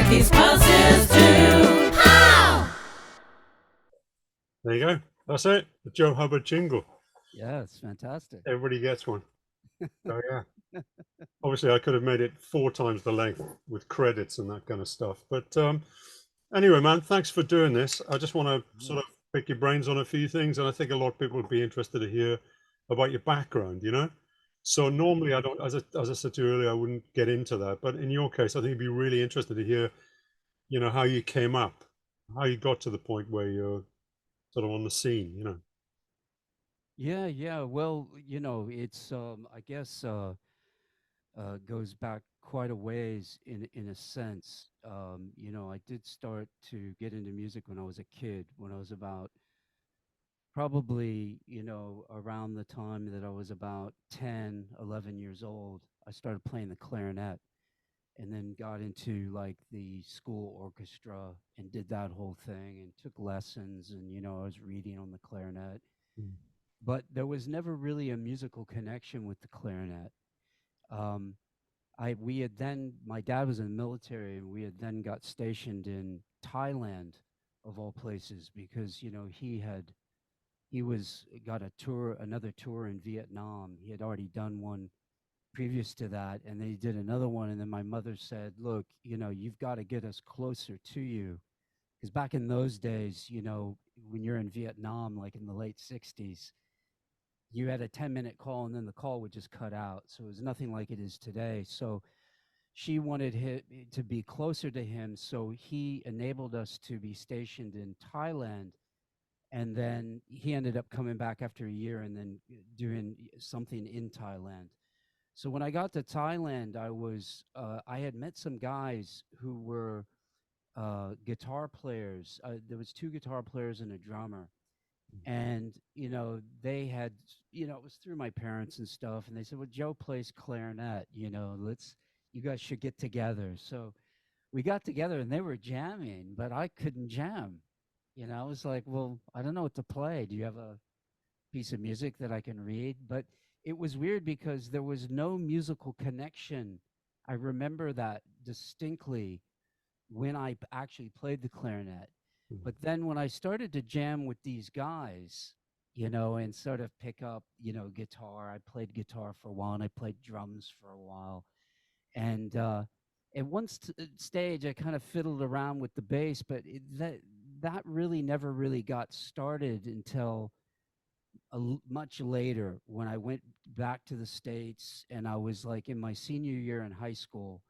these puzzles too. How? There you go. That's it. The Joe Hubbard jingle. Yeah, it's fantastic. Everybody gets one. So yeah. Obviously, I could have made it 4 times the length with credits and that kind of stuff. But anyway, man, thanks for doing this. I just want to sort of pick your brains on a few things, and I think a lot of people would be interested to hear about your background. So normally I don't, as I said to you earlier, I wouldn't get into that. But in your case, I think it'd be really interested to hear, how you came up, how you got to the point where you're sort of on the scene. Yeah. Well, it's I guess goes back quite a ways in a sense. I did start to get into music when I was a kid, when I was about probably, around the time that I was about 10, 11 years old. I started playing the clarinet and then got into like the school orchestra and did that whole thing and took lessons and I was reading on the clarinet, Mm. but there was never really a musical connection with the clarinet. um, we had then my dad was in the military and we had then got stationed in Thailand, of all places, because he was got another tour in Vietnam. He had already done one previous to that, and then he did another one. And then my mother said, "Look, you've got to get us closer to you." Because back in those days, when you're in Vietnam, like in the late 60s, you had a 10-minute call and then the call would just cut out. So it was nothing like it is today. So she wanted him to be closer to him. So he enabled us to be stationed in Thailand. And then he ended up coming back after a year and then doing something in Thailand. So when I got to Thailand, I had met some guys who were guitar players. There was 2 guitar players and a drummer, and they had, it was through my parents and stuff, and they said, "Well, Joe plays clarinet. You guys should get together." So we got together, and they were jamming, but I couldn't jam. I was like, "Well, I don't know what to play. Do you have a piece of music that I can read?" But it was weird because there was no musical connection. I remember that distinctly when I actually played the clarinet. But then when I started to jam with these guys, and sort of pick up, guitar, I played guitar for a while and I played drums for a while. And at one stage, I kind of fiddled around with the bass, but that really never really got started until much later, when I went back to the States and I was like in my senior year in high school,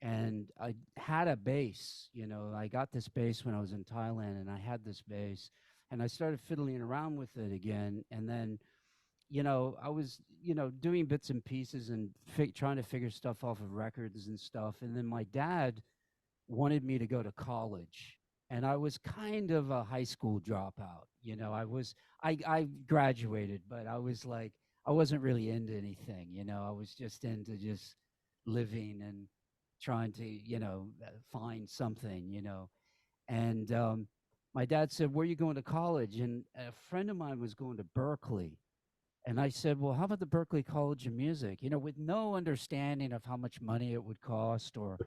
and I had a bass. I got this bass when I was in Thailand, and I had this bass, and I started fiddling around with it again. And then, I was, doing bits and pieces and trying to figure stuff off of records and stuff. And then my dad wanted me to go to college, and I was kind of a high school dropout. I graduated, but I was like, I wasn't really into anything. I was just into just living and trying to, find something. And my dad said, "Where are you going to college?" And a friend of mine was going to Berklee. And I said, "Well, how about the Berklee College of Music?" With no understanding of how much money it would cost or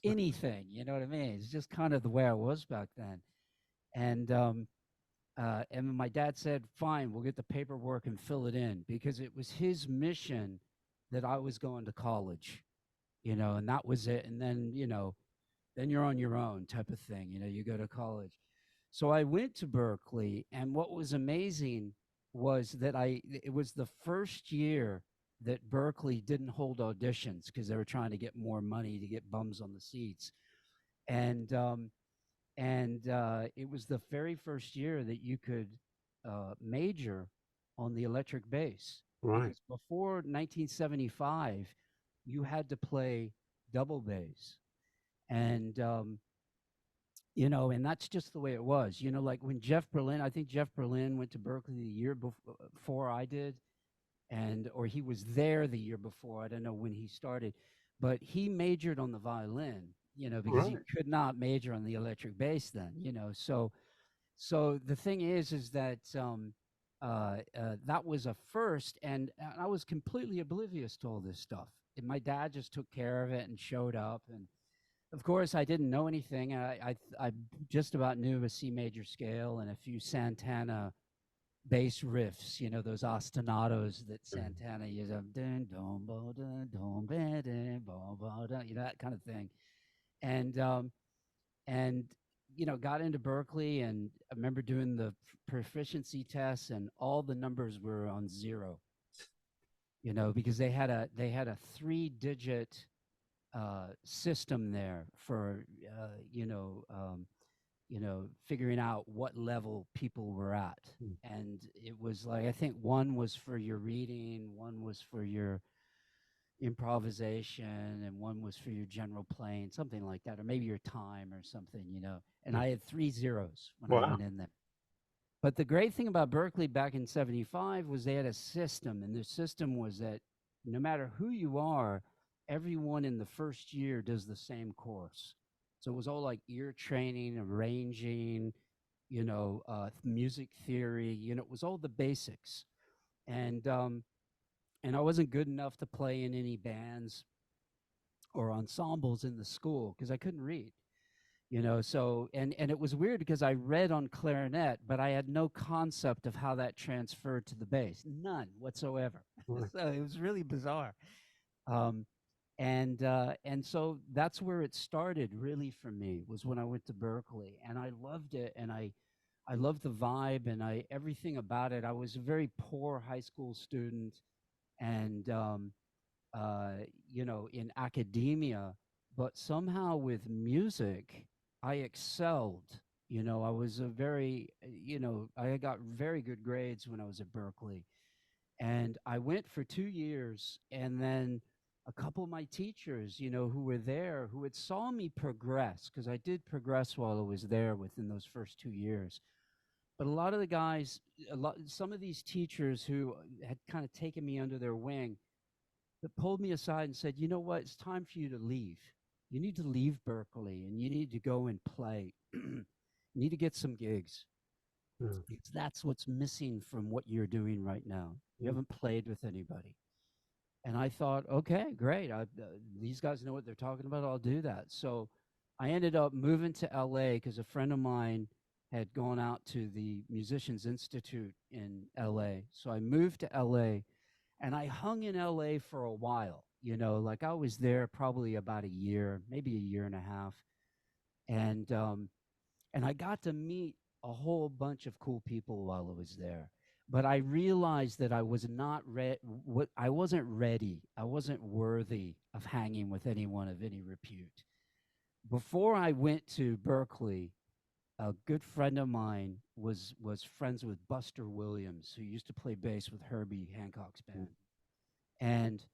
anything. You know what I mean? It's just kind of the way I was back then. And my dad said, "Fine, we'll get the paperwork and fill it in," because it was his mission that I was going to college, and that was it. And then, then you're on your own type of thing. You go to college. So I went to Berklee, and what was amazing was that it was the first year that Berklee didn't hold auditions because they were trying to get more money to get bums on the seats. And it was the very first year that you could major on the electric bass. Right. Because before 1975, you had to play double bass. And and that's just the way it was. Like when I think Jeff Berlin went to Berklee the year before I did, or he was there the year before. I don't know when he started, but he majored on the violin, because you could not major on the electric bass then, So the thing is that that was a first, and I was completely oblivious to all this stuff. And my dad just took care of it and showed up, and Of course, I didn't know anything. I just about knew a C major scale and a few Santana bass riffs, you know, those ostinatos that Santana uses, dun, dun, bo, dun, dun, ba, dun, bo, bo, dun, you know, that kind of thing. And and you know, got into Berklee, and I remember doing the proficiency tests, and all the numbers were on zero. You know, because they had a 3-digit system there for figuring out what level people were at. And it was like, I think one was for your reading, one was for your improvisation, and one was for your general playing, something like that, or maybe your time or something, you know. And I had 3 zeros when I Wow. went in there. But the great thing about Berklee back in 75 was they had a system, and the system was that no matter who you are, everyone in the first year does the same course. So it was all like ear training, arranging, you know, music theory, you know, it was all the basics. And I wasn't good enough to play in any bands or ensembles in the school because I couldn't read, you know. So and it was weird because I read on clarinet, but I had no concept of how that transferred to the bass, none whatsoever. So it was really bizarre. And so that's where it started really for me, was when I went to Berklee, and I loved it, and I loved the vibe, and I everything about it. I was a very poor high school student, and you know, in academia, but somehow with music, I excelled. You know, I was a very, you know, I got very good grades when I was at Berklee. And I went for 2 years, and then a couple of my teachers, you know, who were there, who had saw me progress, because I did progress while I was there within those first 2 years. But a lot of the guys, some of these teachers who had kind of taken me under their wing, that pulled me aside and said, you know what, it's time for you to leave. You need to leave Berklee, and you need to go and play. You need to get some gigs. Because that's what's missing from what you're doing right now. You haven't played with anybody. And I thought, okay, great. These guys know what they're talking about. I'll do that. So I ended up moving to LA because a friend of mine had gone out to the Musicians Institute in LA. So I moved to LA, and I hung in LA for a while. You know, like I was there probably about a year, maybe a year and a half. And I got to meet a whole bunch of cool people while I was there. But I realized that I was not I wasn't ready. I wasn't worthy of hanging with anyone of any repute. Before I went to Berklee, a good friend of mine was friends with Buster Williams, who used to play bass with Herbie Hancock's band. And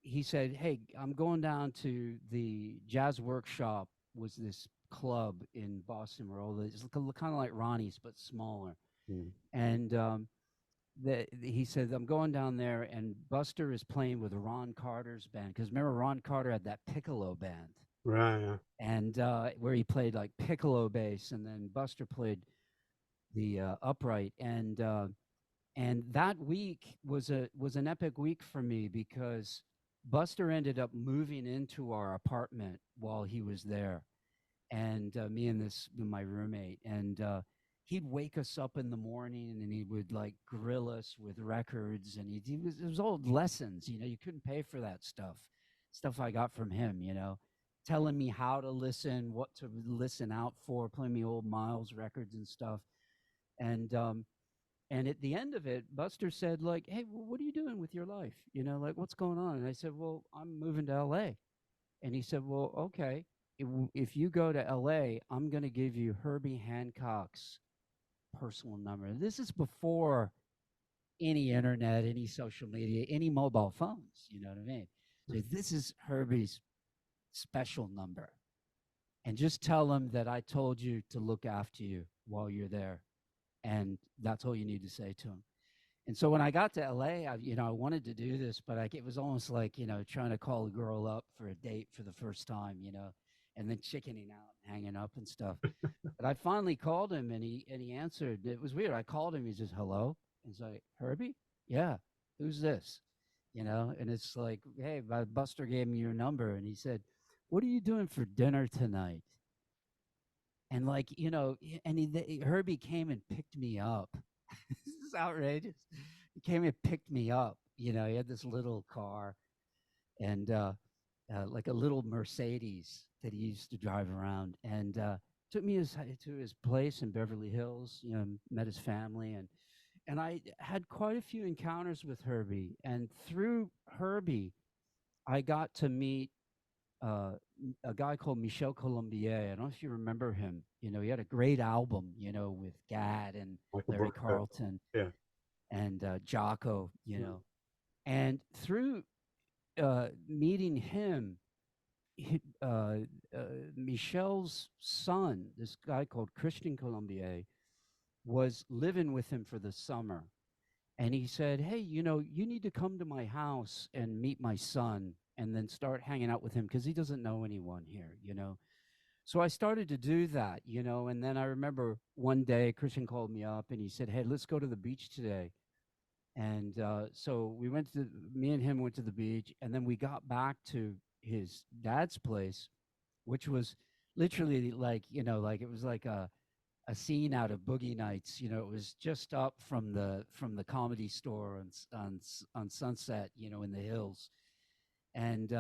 he said, "Hey, I'm going down to the Jazz Workshop." Was this club in Boston where all this kind of like Ronnie's but smaller. And he said, "I'm going down there, and Buster is playing with Ron Carter's band." Because remember, Ron Carter had that piccolo band, Right. Yeah. and where he played like piccolo bass, and then Buster played the upright. And that week was an epic week for me because Buster ended up moving into our apartment while he was there, and me and my roommate, and he'd wake us up in the morning, and he would like grill us with records, and it was all lessons, you know. You couldn't pay for that stuff I got from him, you know, telling me how to listen, what to listen out for, playing me old Miles records and stuff. And at the end of it, Buster said, like, "Hey, well, what are you doing with your life? You know, like, what's going on?" And I said, "Well, I'm moving to LA." And he said, "Well, okay, if you go to LA, I'm going to give you Herbie Hancock's personal number." This is before any internet, any social media, any mobile phones. You know what I mean? So this is Herbie's special number. And just tell him that I told you to look after you while you're there. And that's all you need to say to him. And so when I got to LA, I wanted to do this, but it was almost like, you know, trying to call a girl up for a date for the first time, you know, and then chickening out and hanging up and stuff. But I finally called him, and he answered. It was weird. I called him. He says, "Hello." And he's like, "Herbie? Yeah. Who's this?" You know, and it's like, "Hey, Buster gave me your number." And he said, what are you doing for dinner tonight? And like, and Herbie came and picked me up. This is outrageous. He came and picked me up. He had this little car and like a little Mercedes that he used to drive around, and took me to his place in Beverly Hills. Met his family, and I had quite a few encounters with Herbie. And through Herbie, I got to meet a guy called Michel Colombier. I don't know if you remember him. He had a great album, with Gad and Michael Larry Brecker. Carlton Yeah. and Jocko, And through meeting him, Michel's son, this guy called Christian Colombier, was living with him for the summer. And he said, hey, you need to come to my house and meet my son and then start hanging out with him because he doesn't know anyone here. So I started to do that, and then I remember one day Christian called me up and he said, hey, let's go to the beach today. And so me and him went to the beach, and then we got back to his dad's place, which was literally like, it was like a scene out of Boogie Nights. It was just up from the Comedy Store on Sunset, in the hills. And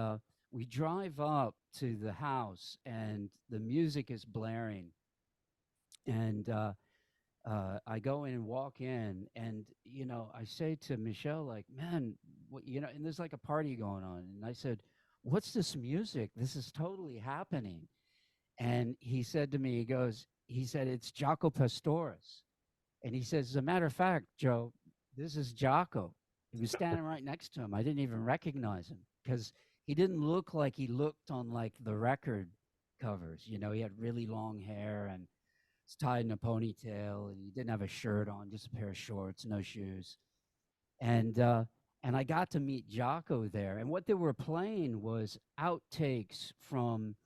we drive up to the house, and the music is blaring. And I go in and walk in, and I say to Michelle, like, man, and there's like a party going on, and I said, what's this music? This is totally happening. And he said to me, he said, it's Jaco Pastorius. And he says, as a matter of fact, Joe, this is Jaco. He was standing right next to him. I didn't even recognize him because he didn't look like he looked on like the record covers. He had really long hair and was tied in a ponytail, and he didn't have a shirt on, just a pair of shorts, no shoes. And I got to meet Jaco there. And what they were playing was outtakes from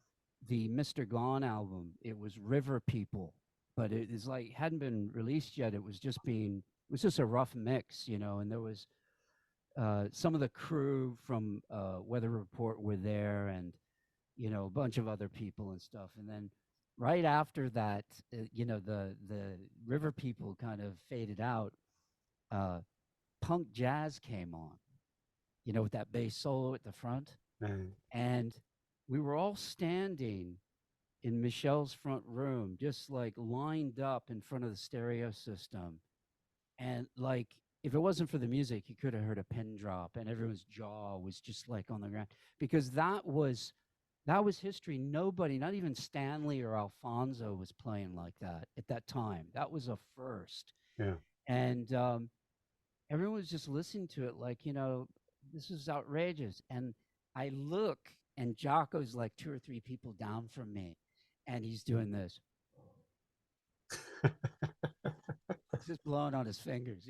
the Mr. Gone album. It was River People, but it is like hadn't been released yet. It was just a rough mix, and there was some of the crew from Weather Report were there, and a bunch of other people and stuff. And then right after that, the River People kind of faded out. Punk jazz came on, with that bass solo at the front. And we were all standing in Michelle's front room, just like lined up in front of the stereo system. And like, if it wasn't for the music, you could have heard a pin drop, and everyone's jaw was just like on the ground, because that was history. Nobody, not even Stanley or Alfonso, was playing like that at that time. That was a first. Yeah. And everyone was just listening to it like, this is outrageous. And I look, and Jaco's like 2 or 3 people down from me, and he's doing this. He's just blowing on his fingers,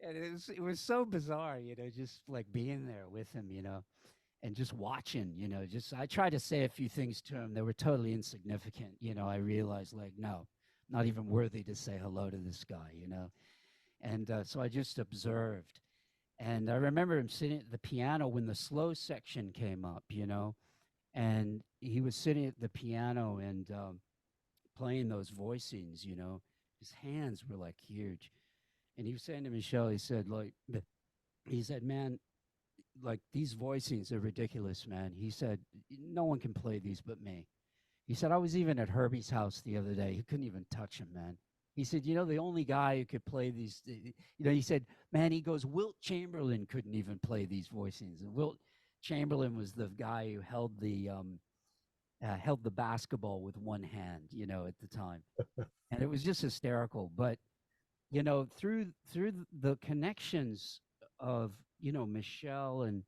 and it was so bizarre, just like being there with him, and just watching, I tried to say a few things to him that were totally insignificant. I realized, like, no, not even worthy to say hello to this guy, and so I just observed. And I remember him sitting at the piano when the slow section came up, and he was sitting at the piano and playing those voicings, his hands were like huge. And he was saying to Michelle, he said, man, like, these voicings are ridiculous, man. He said, no one can play these but me. He said, I was even at Herbie's house the other day. He couldn't even touch him, man. He said, the only guy who could play these, he said, man, he goes, Wilt Chamberlain couldn't even play these voicings. And Wilt Chamberlain was the guy who held the basketball with one hand, at the time. And it was just hysterical. But, through the connections of, Michelle and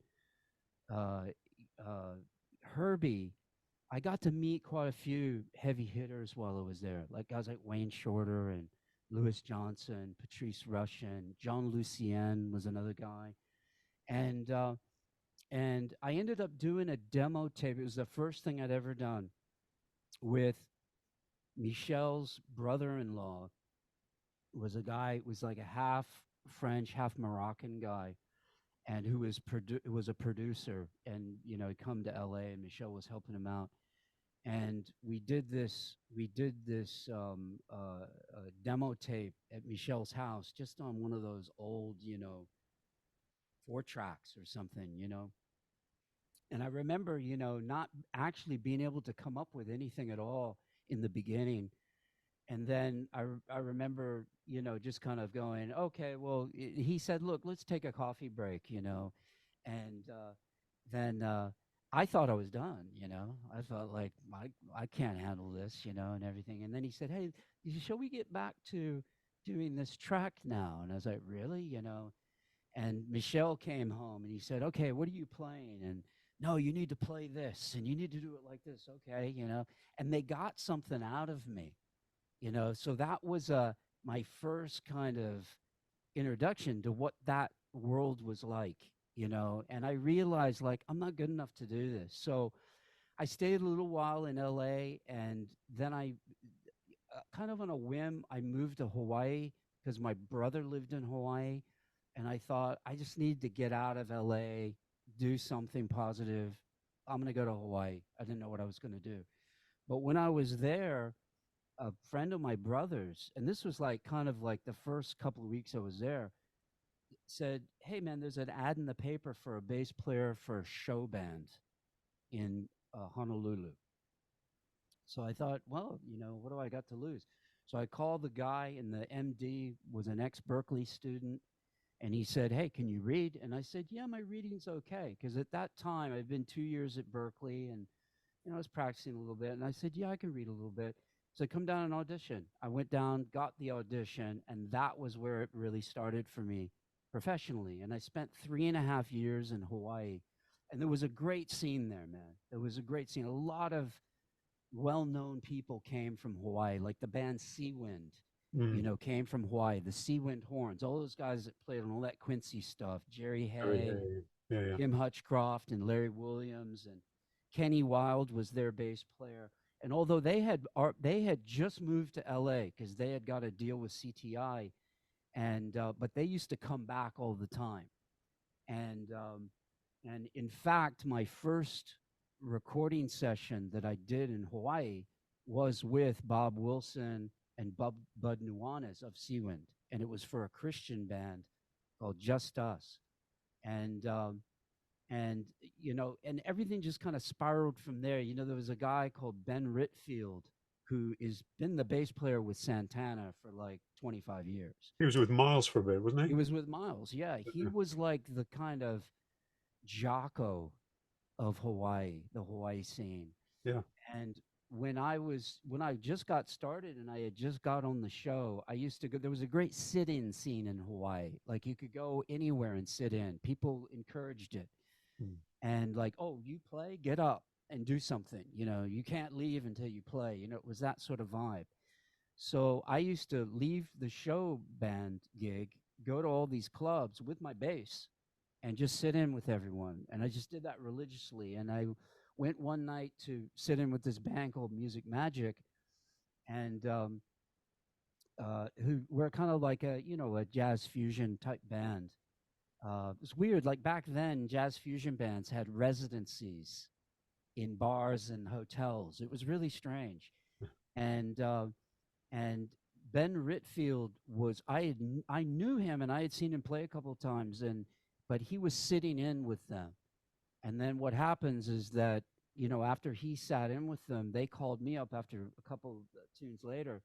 Herbie, I got to meet quite a few heavy hitters while I was there, like guys like Wayne Shorter and Louis Johnson, Patrice Rushen, John Lucien was another guy. And I ended up doing a demo tape. It was the first thing I'd ever done with Michelle's brother-in-law. Was a guy, was like a half French, half Moroccan guy. and who was a producer, and he'd come to LA, and Michelle was helping him out, and we did this demo tape at Michelle's house, just on one of those old 4 tracks or something. And I remember not actually being able to come up with anything at all in the beginning. And then I remember just kind of going, okay, well, he said, look, let's take a coffee break. And then I thought I was done. I thought, like, I can't handle this, and everything. And then he said, hey, shall we get back to doing this track now? And I was like, really? And Michelle came home, and he said, okay, what are you playing? And no, you need to play this, and you need to do it like this. Okay. And they got something out of me. So that was my first kind of introduction to what that world was like. And I realized, like, I'm not good enough to do this. So I stayed a little while in LA, and then I kind of on a whim, I moved to Hawaii because my brother lived in Hawaii, and I thought, I just need to get out of LA, do something positive. I'm going to go to Hawaii. I didn't know what I was going to do. But when I was there, a friend of my brother's, and this was like kind of like the first couple of weeks I was there, said, hey man, there's an ad in the paper for a bass player for a show band in Honolulu. So I thought, well, what do I got to lose? So I called the guy, and the MD was an ex-Berklee student, and he said, hey, can you read? And I said, yeah, my reading's okay, because at that time I'd been 2 years at Berklee, and I was practicing a little bit. And I said, yeah, I can read a little bit. So come down and audition. I went down, got the audition, and that was where it really started for me professionally. And I spent 3.5 years in Hawaii. And there was a great scene there, man. There was a great scene. A lot of well-known people came from Hawaii, like the band Seawind, came from Hawaii. The Seawind Horns, all those guys that played on all that Quincy stuff, Jerry Hay, Yeah. Jim Hutchcroft, and Larry Williams, and Kenny Wild was their bass player. And although they had just moved to LA because they had got a deal with CTI, and but they used to come back all the time. And in fact, my first recording session that I did in Hawaii was with Bob Wilson and Bud Nuanez of Seawind, and it was for a Christian band called Just Us. And and everything just kind of spiraled from there. There was a guy called Ben Ritfield who has been the bass player with Santana for like 25 years. He was with Miles for a bit, wasn't he? He was with Miles, yeah. He was like the kind of Jocko of Hawaii, the Hawaii scene. Yeah. And when I just got started and I had just got on the show, I used to go, there was a great sit-in scene in Hawaii. Like, you could go anywhere and sit in. People encouraged it. And like, oh, you play, get up and do something. You can't leave until you play. It was that sort of vibe. So I used to leave the show band gig, go to all these clubs with my bass, and just sit in with everyone. And I just did that religiously. And I went one night to sit in with this band called Music Magic, and who were kind of like a jazz fusion type band. It's weird. Like, back then, jazz fusion bands had residencies in bars and hotels. It was really strange. And Ben Ritfield was, I knew him, and I had seen him play a couple of times, but he was sitting in with them. And then what happens is that, after he sat in with them, they called me up after a couple of tunes later,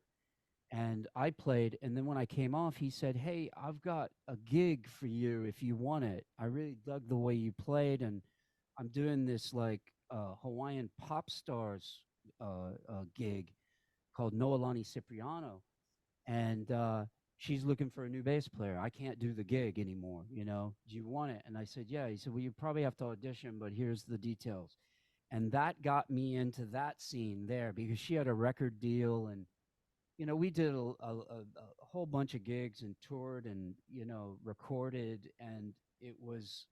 and I played. And then when I came off, he said, hey, I've got a gig for you if you want it. I really dug the way you played, and I'm doing this like Hawaiian pop stars gig called Noelani Cipriano, and she's looking for a new bass player. I can't do the gig anymore, do you want it? And I said, yeah. He said, well, you probably have to audition, but here's the details. And that got me into that scene there, because she had a record deal, and we did a whole bunch of gigs and toured and recorded, and it was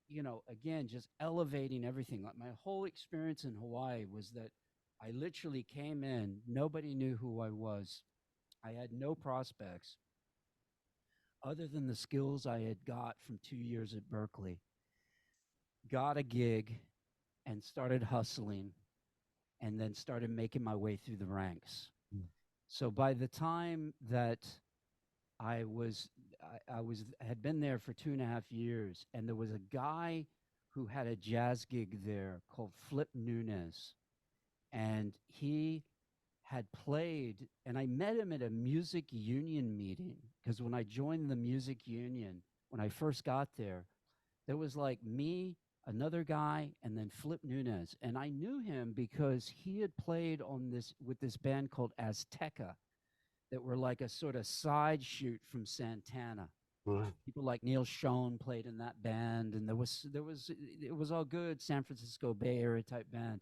again just elevating everything. Like, my whole experience in Hawaii was that I literally came in, nobody knew who I was. I had no prospects other than the skills I had got from 2 years at Berklee. got a gig and started hustling and then started making my way through the ranks. So by the time that I had been there for 2.5 years, and there was a guy who had a jazz gig there called Flip Nunez, and he had played, and I met him at a music union meeting, because when I joined the music union, when I first got there was like me, another guy, and then Flip Nunez. And I knew him because he had played on this with this band called Azteca that were like a sort of side shoot from Santana. Right. People like Neil Schon played in that band, and it was all good San Francisco Bay Area type band.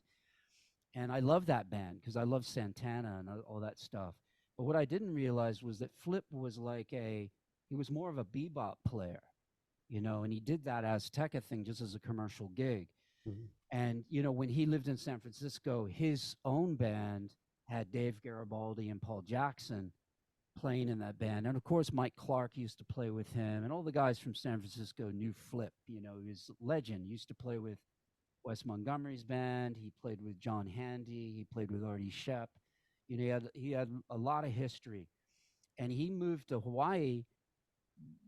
And I love that band because I love Santana and all that stuff. But what I didn't realize was that Flip was he was more of a bebop player, and he did that Azteca thing just as a commercial gig. Mhm. And, when he lived in San Francisco, his own band had Dave Garibaldi and Paul Jackson playing in that band. And of course, Mike Clark used to play with him, and all the guys from San Francisco knew Flip. He was a legend. He used to play with Wes Montgomery's band. He played with John Handy. He played with Artie Shepp. He had a lot of history. And he moved to Hawaii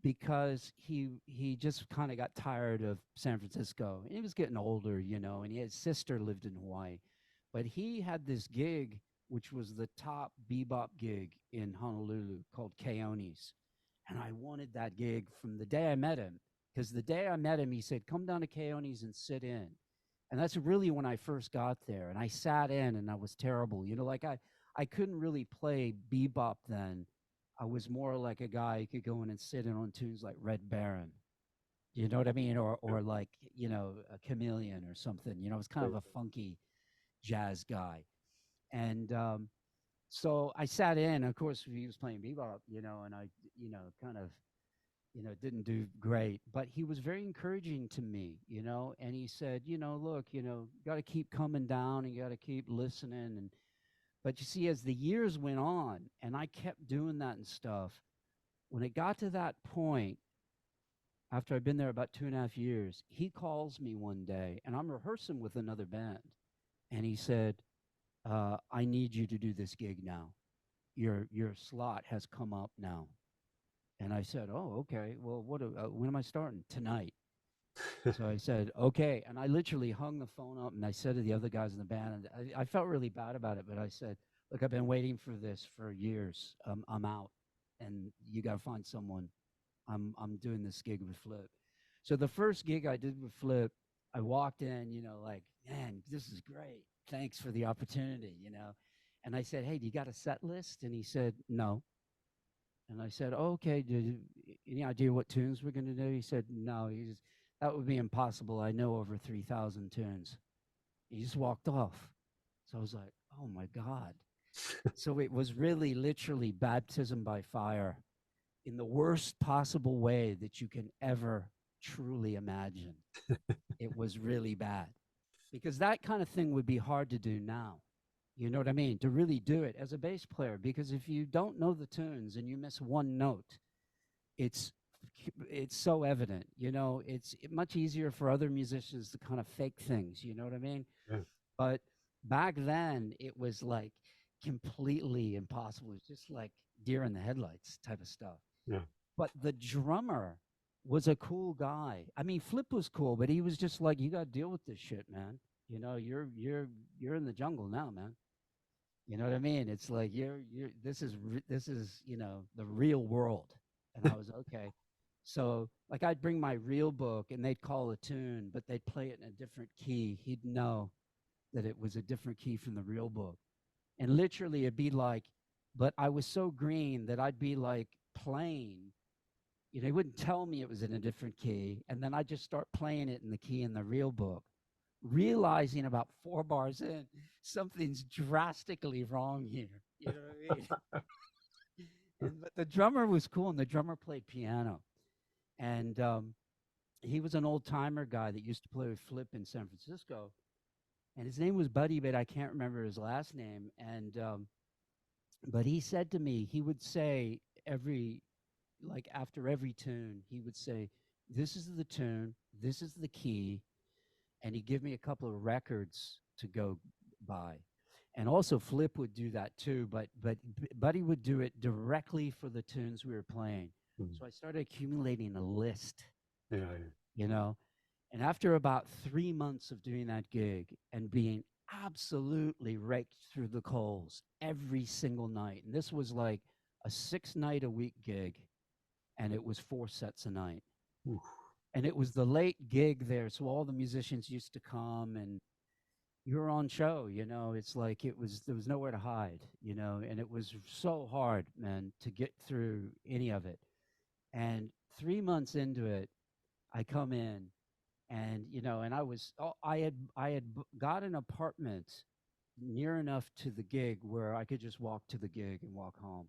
because he just kind of got tired of San Francisco. He was getting older, and his sister lived in Hawaii. But he had this gig, which was the top bebop gig in Honolulu, called Keone's. And I wanted that gig from the day I met him, because the day I met him, he said, come down to Keone's and sit in. And that's really when I first got there. And I sat in, and I was terrible. I couldn't really play bebop then. I was more like a guy who could go in and sit in on tunes like Red Baron. You know what I mean? Or like, a Chameleon or something. I was kind of a funky jazz guy. And so I sat in. Of course, he was playing bebop, and I, kind of, didn't do great. But he was very encouraging to me, and he said, look, got to keep coming down and you got to keep listening. But you see, as the years went on and I kept doing that and stuff, when it got to that point, after I'd been there about 2.5 years, he calls me one day, and I'm rehearsing with another band. And he said, I need you to do this gig now. Your slot has come up now. And I said, oh, okay. Well, when am I starting? Tonight. So I said, okay. And I literally hung the phone up, and I said to the other guys in the band, and I felt really bad about it, but I said, look, I've been waiting for this for years. I'm out, and you got to find someone. I'm doing this gig with Flip. So the first gig I did with Flip, I walked in, like, man, this is great. Thanks for the opportunity, And I said, hey, do you got a set list? And he said, no. And I said, oh, okay, any idea what tunes we're going to do? He said, no. That would be impossible. I know over 3,000 tunes. He just walked off. So I was like, oh, my God. So it was really literally baptism by fire in the worst possible way that you can ever truly imagine. It was really bad, because that kind of thing would be hard to do now. You know what I mean? To really do it as a bass player, because if you don't know the tunes and you miss one note, it's so evident. It's much easier for other musicians to kind of fake things. You know what I mean? Yeah. But back then, it was like completely impossible. It's just like deer in the headlights type of stuff. Yeah. But the drummer was a cool guy. I mean, Flip was cool, but he was just like, you got to deal with this shit, man. You're in the jungle now, man. You know what I mean? It's like this is the real world. And I was okay. So like I'd bring my real book and they'd call a tune, but they'd play it in a different key. He'd know that it was a different key from the real book. And literally it'd be like, but I was so green that I'd be like playing. He wouldn't tell me it was in a different key. And then I'd just start playing it in the key in the real book, realizing about 4 bars in, something's drastically wrong here. You know what I mean? But the drummer was cool, and the drummer played piano. And he was an old-timer guy that used to play with Flip in San Francisco. And his name was Buddy, but I can't remember his last name. And but he said to me, he would say after every tune, he would say, this is the tune, this is the key, and he'd give me a couple of records to go by. And also Flip would do that too, but Buddy would do it directly for the tunes we were playing. Mm. So I started accumulating a list, Yeah. you know. And after about 3 months of doing that gig and being absolutely raked through the coals every single night, and this was like a 6-night-a-week gig, and it was 4 sets a night. Oof. And it was the late gig there, so all the musicians used to come, and you were on show, you know. It's like there was nowhere to hide, you know, and it was so hard, man, to get through any of it. And 3 months into it, I come in, and you know, and I had got an apartment near enough to the gig where I could just walk to the gig and walk home.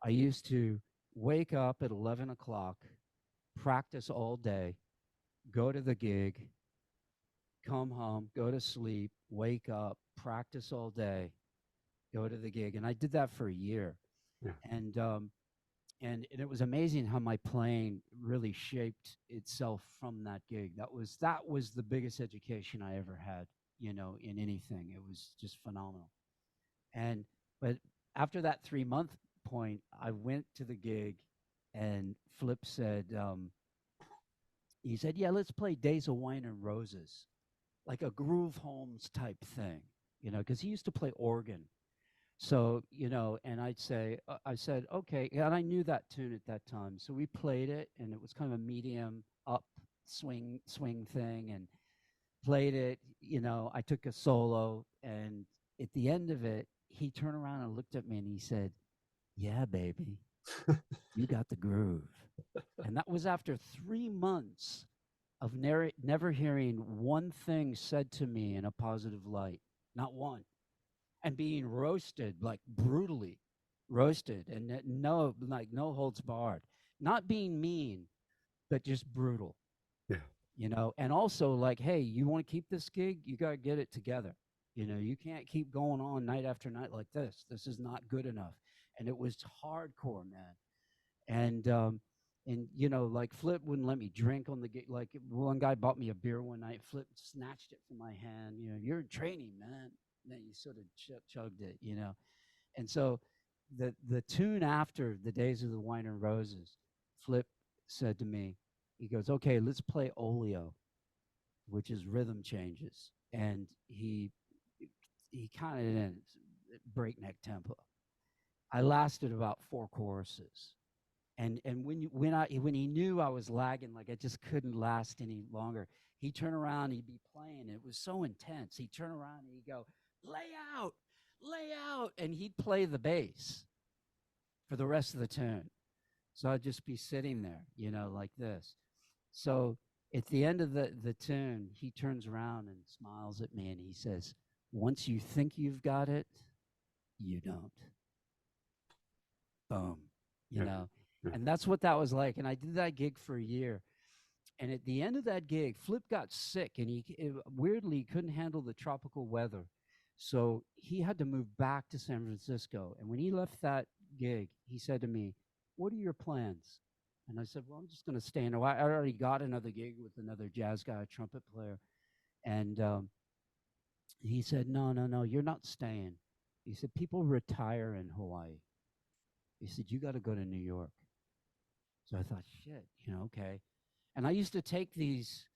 I used to wake up at 11 o'clock, practice all day, go to the gig, come home, go to sleep, wake up, practice all day, go to the gig. And I did that for a year. Yeah. And it was amazing how my playing really shaped itself from that gig. That was the biggest education I ever had, you know, in anything. It was just phenomenal. But after that 3-month point, I went to the gig, and Flip said, he said, yeah, let's play Days of Wine and Roses, like a Groove Holmes type thing, you know, because he used to play organ. So, you know, and I said, okay. And I knew that tune at that time. So we played it, and it was kind of a medium up swing thing, and played it. You know, I took a solo, and at the end of it, he turned around and looked at me and he said, yeah, baby, you got the groove. And that was after 3 months of never hearing one thing said to me in a positive light, not one. And being roasted, like brutally roasted, and no holds barred. Not being mean, but just brutal. Yeah. You know, and also like, hey, you want to keep this gig? You got to get it together. You know, you can't keep going on night after night like this. This is not good enough. And it was hardcore, man. And you know, like Flip wouldn't let me drink on the gig. Like one guy bought me a beer one night. Flip snatched it from my hand. You know, you're in training, man. And then you sort of chugged it, you know. And so the tune after the Days of the Wine and Roses, Flip said to me, he goes, okay, let's play Oleo, which is rhythm changes. And he kind of in breakneck tempo. I lasted about 4 choruses. And when he knew I was lagging, like I just couldn't last any longer, he'd turn around, he'd be playing. It was so intense. He'd turn around and he'd go, lay out, and he'd play the bass for the rest of the tune. So I'd just be sitting there, you know, like this. So at the end of the tune, he turns around and smiles at me and he says, once you think you've got it, you don't. Boom, you know. And that's what that was like. And I did that gig for a year. And at the end of that gig, Flip got sick, and weirdly couldn't handle the tropical weather. So he had to move back to San Francisco. And when he left that gig, he said to me, what are your plans? And I said, well, I'm just going to stay in. I already got another gig with another jazz guy, a trumpet player. And he said, no, you're not staying. He said, people retire in Hawaii. He said, you got to go to New York. So I thought, shit, you know, okay. And I used to take these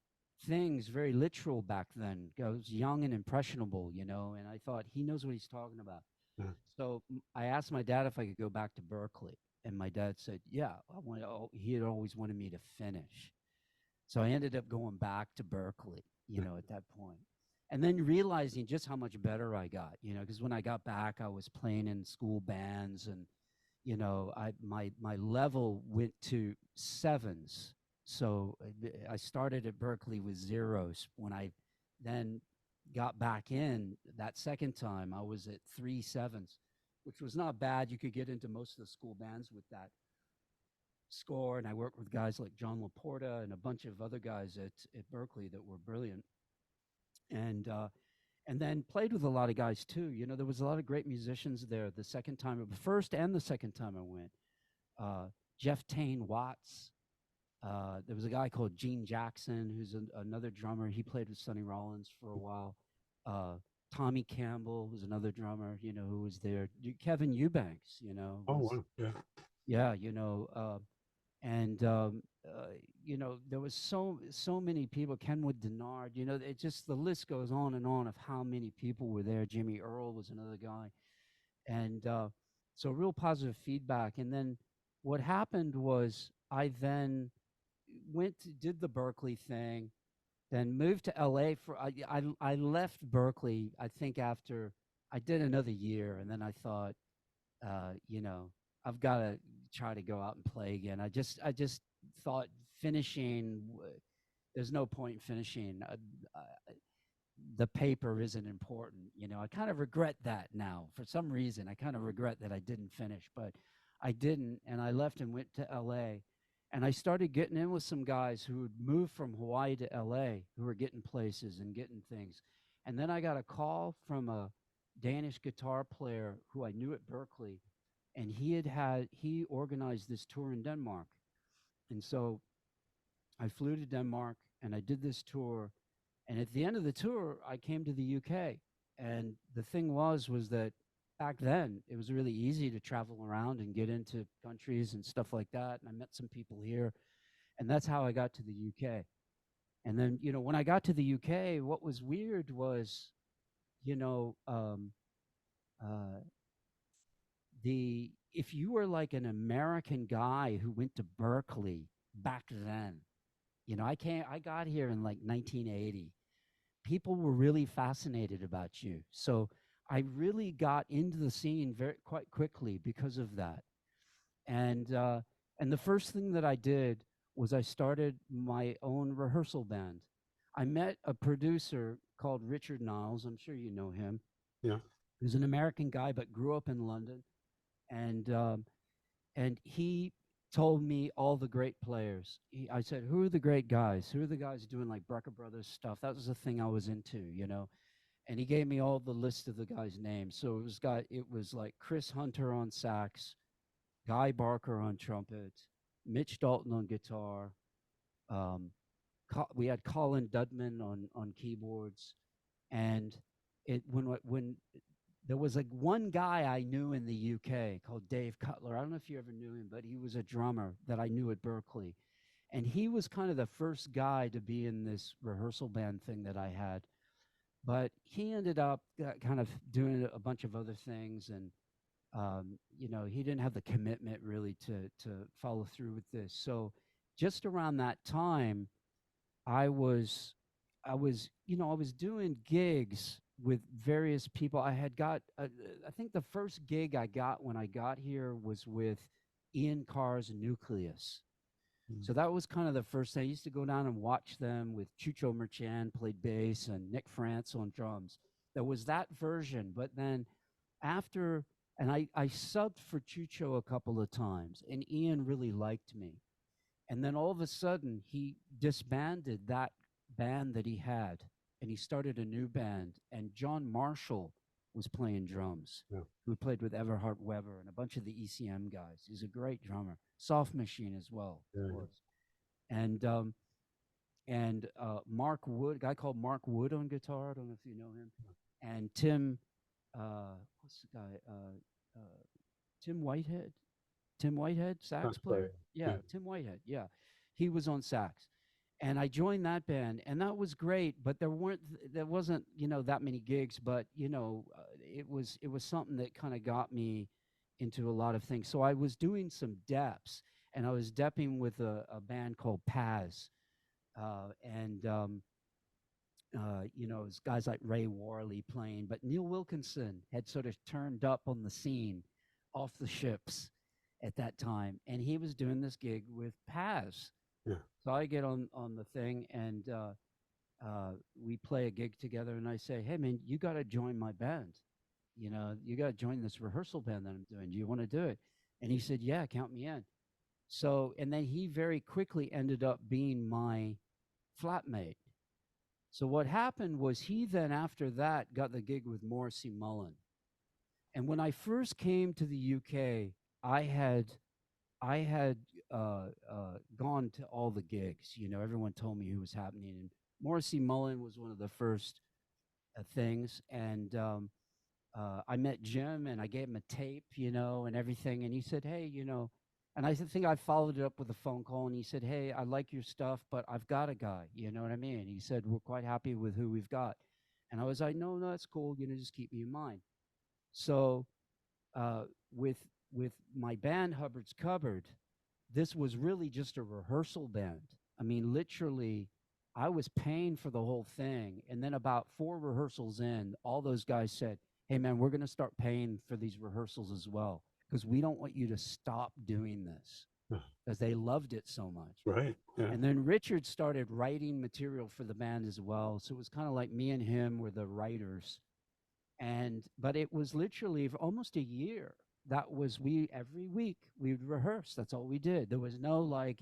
things very literal back then. I was young and impressionable, you know, and I thought, he knows what he's talking about. Yeah. So I asked my dad if I could go back to Berklee. And my dad said, yeah, he had always wanted me to finish. So I ended up going back to Berklee, you know, at that point. And then realizing just how much better I got, you know, because when I got back, I was playing in school bands, and you know, my level went to 7s. So I started at Berklee with 0s. When I then got back in that second time, I was at 3 7s, which was not bad. You could get into most of the school bands with that score. And I worked with guys like John Laporta and a bunch of other guys at Berklee that were brilliant. And then played with a lot of guys too. You know, there was a lot of great musicians there the first and the second time I went. Jeff Tane Watts, There was a guy called Gene Jackson, who's another drummer. He played with Sonny Rollins for a while. Tommy Campbell was another drummer, who was there. Kevin Eubanks, Oh, was, wow. Yeah. yeah, and there was so many people. Kenwood Denard, it just, the list goes on and on of how many people were there. Jimmy Earl was another guy, and so real positive feedback. And then what happened was I then did the Berklee thing, then moved to LA for I left Berklee, I think, after I did another year, and then I thought, I've got to try to go out and play again. I just thought finishing, there's no point in finishing. The paper isn't important. I kind of regret that now. For some reason, I kind of regret that I didn't finish, but I didn't, and I left and went to LA. And I started getting in with some guys who had moved from Hawaii to LA, who were getting places and getting things. And then I got a call from a Danish guitar player who I knew at Berklee, and he organized this tour in Denmark. And so I flew to Denmark and I did this tour. And at the end of the tour, I came to the UK. And the thing was that back then it was really easy to travel around and get into countries and stuff like that. And I met some people here, and that's how I got to the UK. And then, when I got to the UK, what was weird was, if you were like an American guy who went to Berklee back then, I got here in like 1980. People were really fascinated about you. So I really got into the scene quite quickly because of that. And the first thing that I did was I started my own rehearsal band. I met a producer called Richard Niles. I'm sure you know him. Yeah. He's an American guy, but grew up in London. And he told me all the great players. I said, who are the great guys? Who are the guys doing like Brecker Brothers stuff? That was the thing I was into, And he gave me all the list of the guys' names. So it was like Chris Hunter on sax, Guy Barker on trumpet, Mitch Dalton on guitar. We had Colin Dudman on keyboards, and when there was like one guy I knew in the UK called Dave Cutler. I don't know if you ever knew him, but he was a drummer that I knew at Berklee. And he was kind of the first guy to be in this rehearsal band thing that I had. But he ended up kind of doing a bunch of other things. And, he didn't have the commitment really to follow through with this. So just around that time, I was doing gigs with various people. I had got, I think the first gig I got when I got here was with Ian Carr's Nucleus. So that was kind of the first thing. I used to go down and watch them with Chucho Merchan played bass and Nick France on drums. There was that version, but then after, and I subbed for Chucho a couple of times, and Ian really liked me. And then all of a sudden, he disbanded that band that he had, and he started a new band. And John Marshall was playing drums, who played with Everhart Weber and a bunch of the ECM guys. He's a great drummer. Soft Machine as well, of course. And Mark Wood, a guy called Mark Wood on guitar. I don't know if you know him. And Tim, what's the guy? Tim Whitehead. Tim Whitehead, sax player. Yeah, Tim Whitehead. Yeah, he was on sax. And I joined that band, and that was great. But there wasn't that many gigs. But it was something that kind of got me into a lot of things. So I was doing some deps, and I was depping with a band called Paz, it was guys like Ray Warley playing. But Neil Wilkinson had sort of turned up on the scene, off the ships at that time, and he was doing this gig with Paz. So I get on the thing, and we play a gig together, and I say, hey, man, you got to join my band. You got to join this rehearsal band that I'm doing. Do you want to do it? And he said, yeah, count me in. So, and then he very quickly ended up being my flatmate. So what happened was he then, after that, got the gig with Morrissey Mullen. And when I first came to the UK, I had gone to all the gigs. You know, everyone told me who was happening. And Morrissey Mullen was one of the first things. And I met Jim and I gave him a tape, you know, and everything. And he said, hey, you know, and I think I followed it up with a phone call. And he said, hey, I like your stuff, but I've got a guy. You know what I mean? He said, we're quite happy with who we've got. And I was like, no, that's cool. You know, just keep me in mind. So with my band Hubbard's Cupboard, this was really just a rehearsal band. I mean, literally, I was paying for the whole thing. And then about 4 rehearsals in, all those guys said, hey, man, we're going to start paying for these rehearsals as well, because we don't want you to stop doing this, because they loved it so much. Right. Yeah. And then Richard started writing material for the band as well. So it was kind of like me and him were the writers. But it was literally for almost a year. That was every week we would rehearse. That's all we did. There was no like,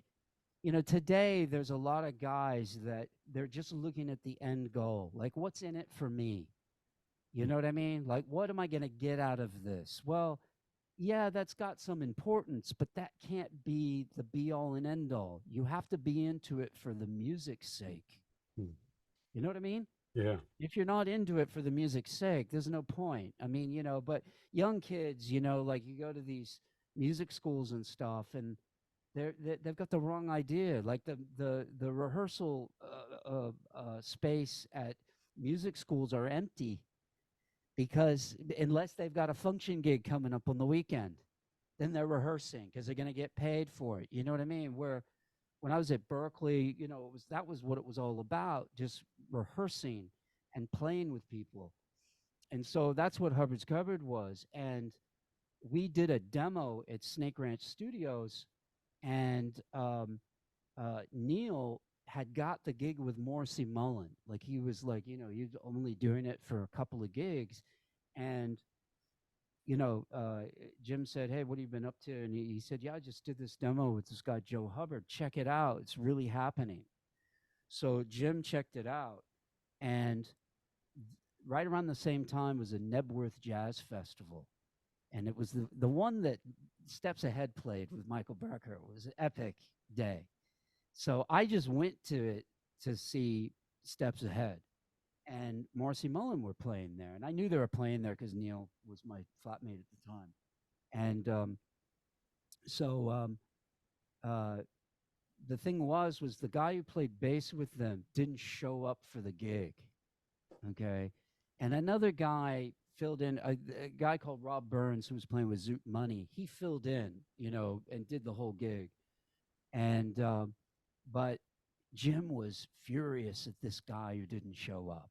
you know, today there's a lot of guys that they're just looking at the end goal. Like, what's in it for me? You know what I mean? Like, what am I going to get out of this? Well, yeah, that's got some importance, but that can't be the be all and end all. You have to be into it for the music's sake. You know what I mean? Yeah. If you're not into it for the music's sake, there's no point. I mean, you know, but young kids, you know, like you go to these music schools and stuff, and they've got the wrong idea. Like the rehearsal space at music schools are empty, because unless they've got a function gig coming up on the weekend, then they're rehearsing because they're going to get paid for it. You know what I mean? Where when I was at Berklee, you know, that was what it was all about, just rehearsing and playing with people. And so that's what Hubbard's Cupboard was. And we did a demo at Snake Ranch Studios, and Neil had got the gig with Morrissey Mullen. Like, he was like, you know, he was only doing it for a couple of gigs. And you know, Jim said, hey, what have you been up to? And he said, yeah, I just did this demo with this guy, Joe Hubbard. Check it out. It's really happening. So Jim checked it out. And right around the same time was a Nebworth Jazz Festival. And it was the one that Steps Ahead played with Michael Brecker. It was an epic day. So I just went to it to see Steps Ahead. And Morrissey Mullen were playing there. And I knew they were playing there because Neil was my flatmate at the time. And the thing was the guy who played bass with them didn't show up for the gig. Okay. And another guy filled in, a guy called Rob Burns, who was playing with Zoot Money. He filled in, you know, and did the whole gig. And, but Jim was furious at this guy who didn't show up,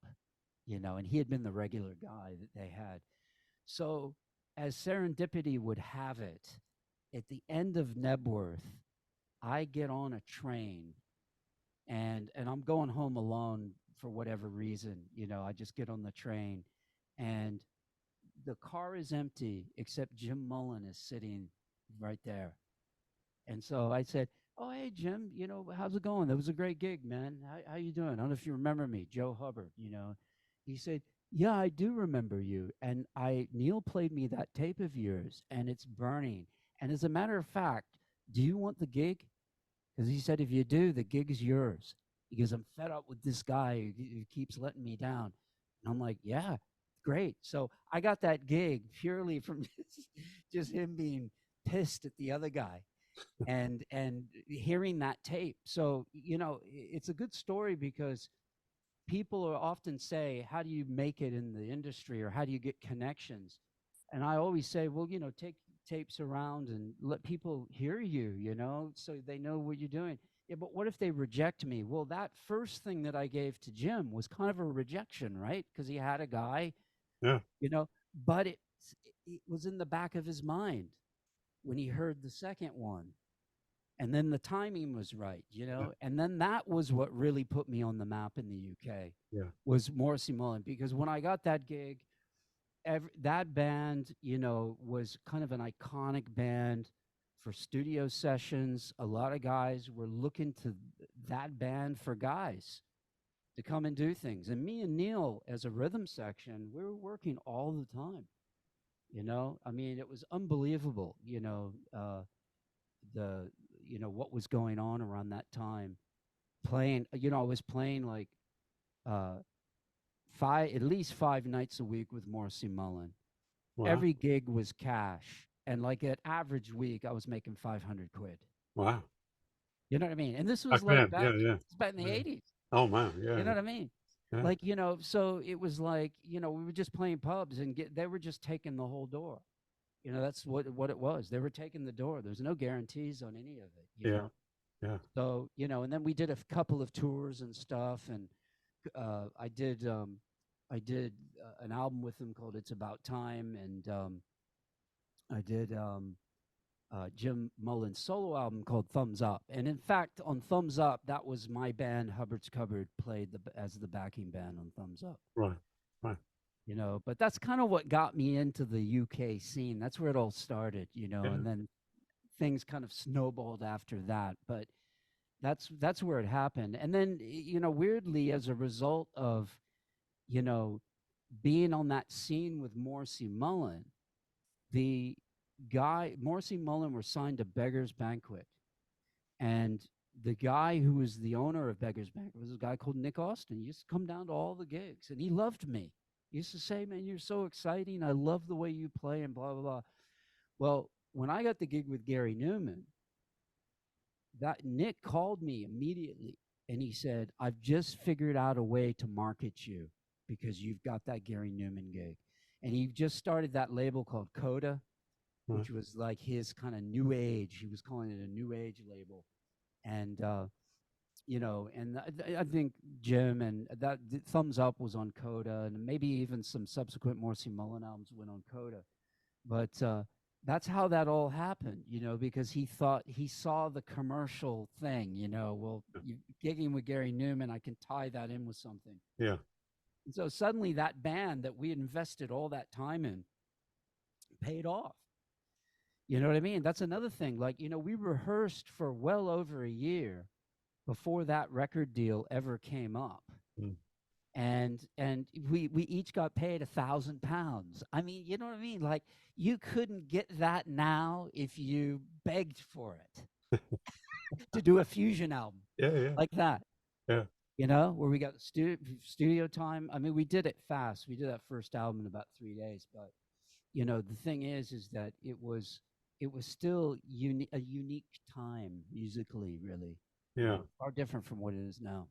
you know, and he had been the regular guy that they had. So as serendipity would have it, at the end of Nebworth, I get on a train and I'm going home alone for whatever reason. You know, I just get on the train and the car is empty except Jim Mullen is sitting right there. And so I said, oh, hey, Jim, you know, how's it going? That was a great gig, man. How you doing? I don't know if you remember me, Joe Hubbard, you know. He said, yeah, I do remember you. And Neil played me that tape of yours, and it's burning. And as a matter of fact, do you want the gig? Because he said, if you do, the gig is yours. Because I'm fed up with this guy who keeps letting me down. And I'm like, yeah, great. So I got that gig purely from just him being pissed at the other guy. and hearing that tape. So, you know, it's a good story because people are often say, how do you make it in the industry, or how do you get connections? And I always say, well, you know, take tapes around and let people hear you, you know, so they know what you're doing. Yeah, but what if they reject me? Well, that first thing that I gave to Jim was kind of a rejection, right? Because he had a guy, Yeah, you know, but it was in the back of his mind when he heard the second one. And then the timing was right, you know. Yeah. And then that was what really put me on the map in the UK. Yeah. Was Morrissey Mullen, because when I got that gig, that band, you know, was kind of an iconic band for studio sessions. A lot of guys were looking to that band for guys to come and do things. And me and Neil, as a rhythm section, we were working all the time. You know, I mean, it was unbelievable. You know, what was going on around that time. Playing, I was playing like uh, at least 5 nights a week with Morrissey Mullen. Wow. Every gig was cash, and like at average week, I was making 500 quid. Wow. You know what I mean? And this was Back like then, yeah. back in the Yeah. 80s. Oh man, yeah. You know what I mean? Yeah. Like, so it was like, we were just playing pubs and they were just taking the whole door. That's what it was. They were taking the door. There's no guarantees on any of it, you Yeah. know? Yeah. So, and then we did a couple of tours and stuff. And I did an album with them called It's About Time. And I did Jim Mullen's solo album called Thumbs Up. And in fact, on Thumbs Up, that was my band, Hubbard's Cupboard, played as the backing band on Thumbs Up. Right. Right. But that's kind of what got me into the UK scene. That's where it all started, Yeah. and then things kind of snowballed after that. But that's where it happened. And then, weirdly, as a result of, being on that scene with Morrissey Mullen, the guy, Morrissey Mullen, were signed to Beggar's Banquet. And the guy who was the owner of Beggar's Banquet was a guy called Nick Austin. He used to come down to all the gigs, and he loved me. He used to say, man, you're so exciting. I love the way you play and blah, blah, blah. Well, when I got the gig with Gary Numan, that Nick called me immediately, and he said, I've just figured out a way to market you because you've got that Gary Numan gig. And he just started that label called Coda, which was like his kind of new age. He was calling it a new age label. And, and I think Jim and that Thumbs Up was on Coda, and maybe even some subsequent Morrissey Mullen albums went on Coda. But that's how that all happened, because he saw the commercial thing, well, gigging with Gary Numan, I can tie that in with something. Yeah. And so suddenly that band that we had invested all that time in paid off. You know what I mean? That's another thing. Like, we rehearsed for well over a year before that record deal ever came up. Mm. And we each got paid £1,000. I mean, you know what I mean? Like, you couldn't get that now if you begged for it to do a fusion album. Yeah. Like that. Yeah. Where we got studio time. I mean, we did it fast. We did that first album in about 3 days. But, the thing is that it was still a unique time musically, really. Yeah. Far different from what it is now.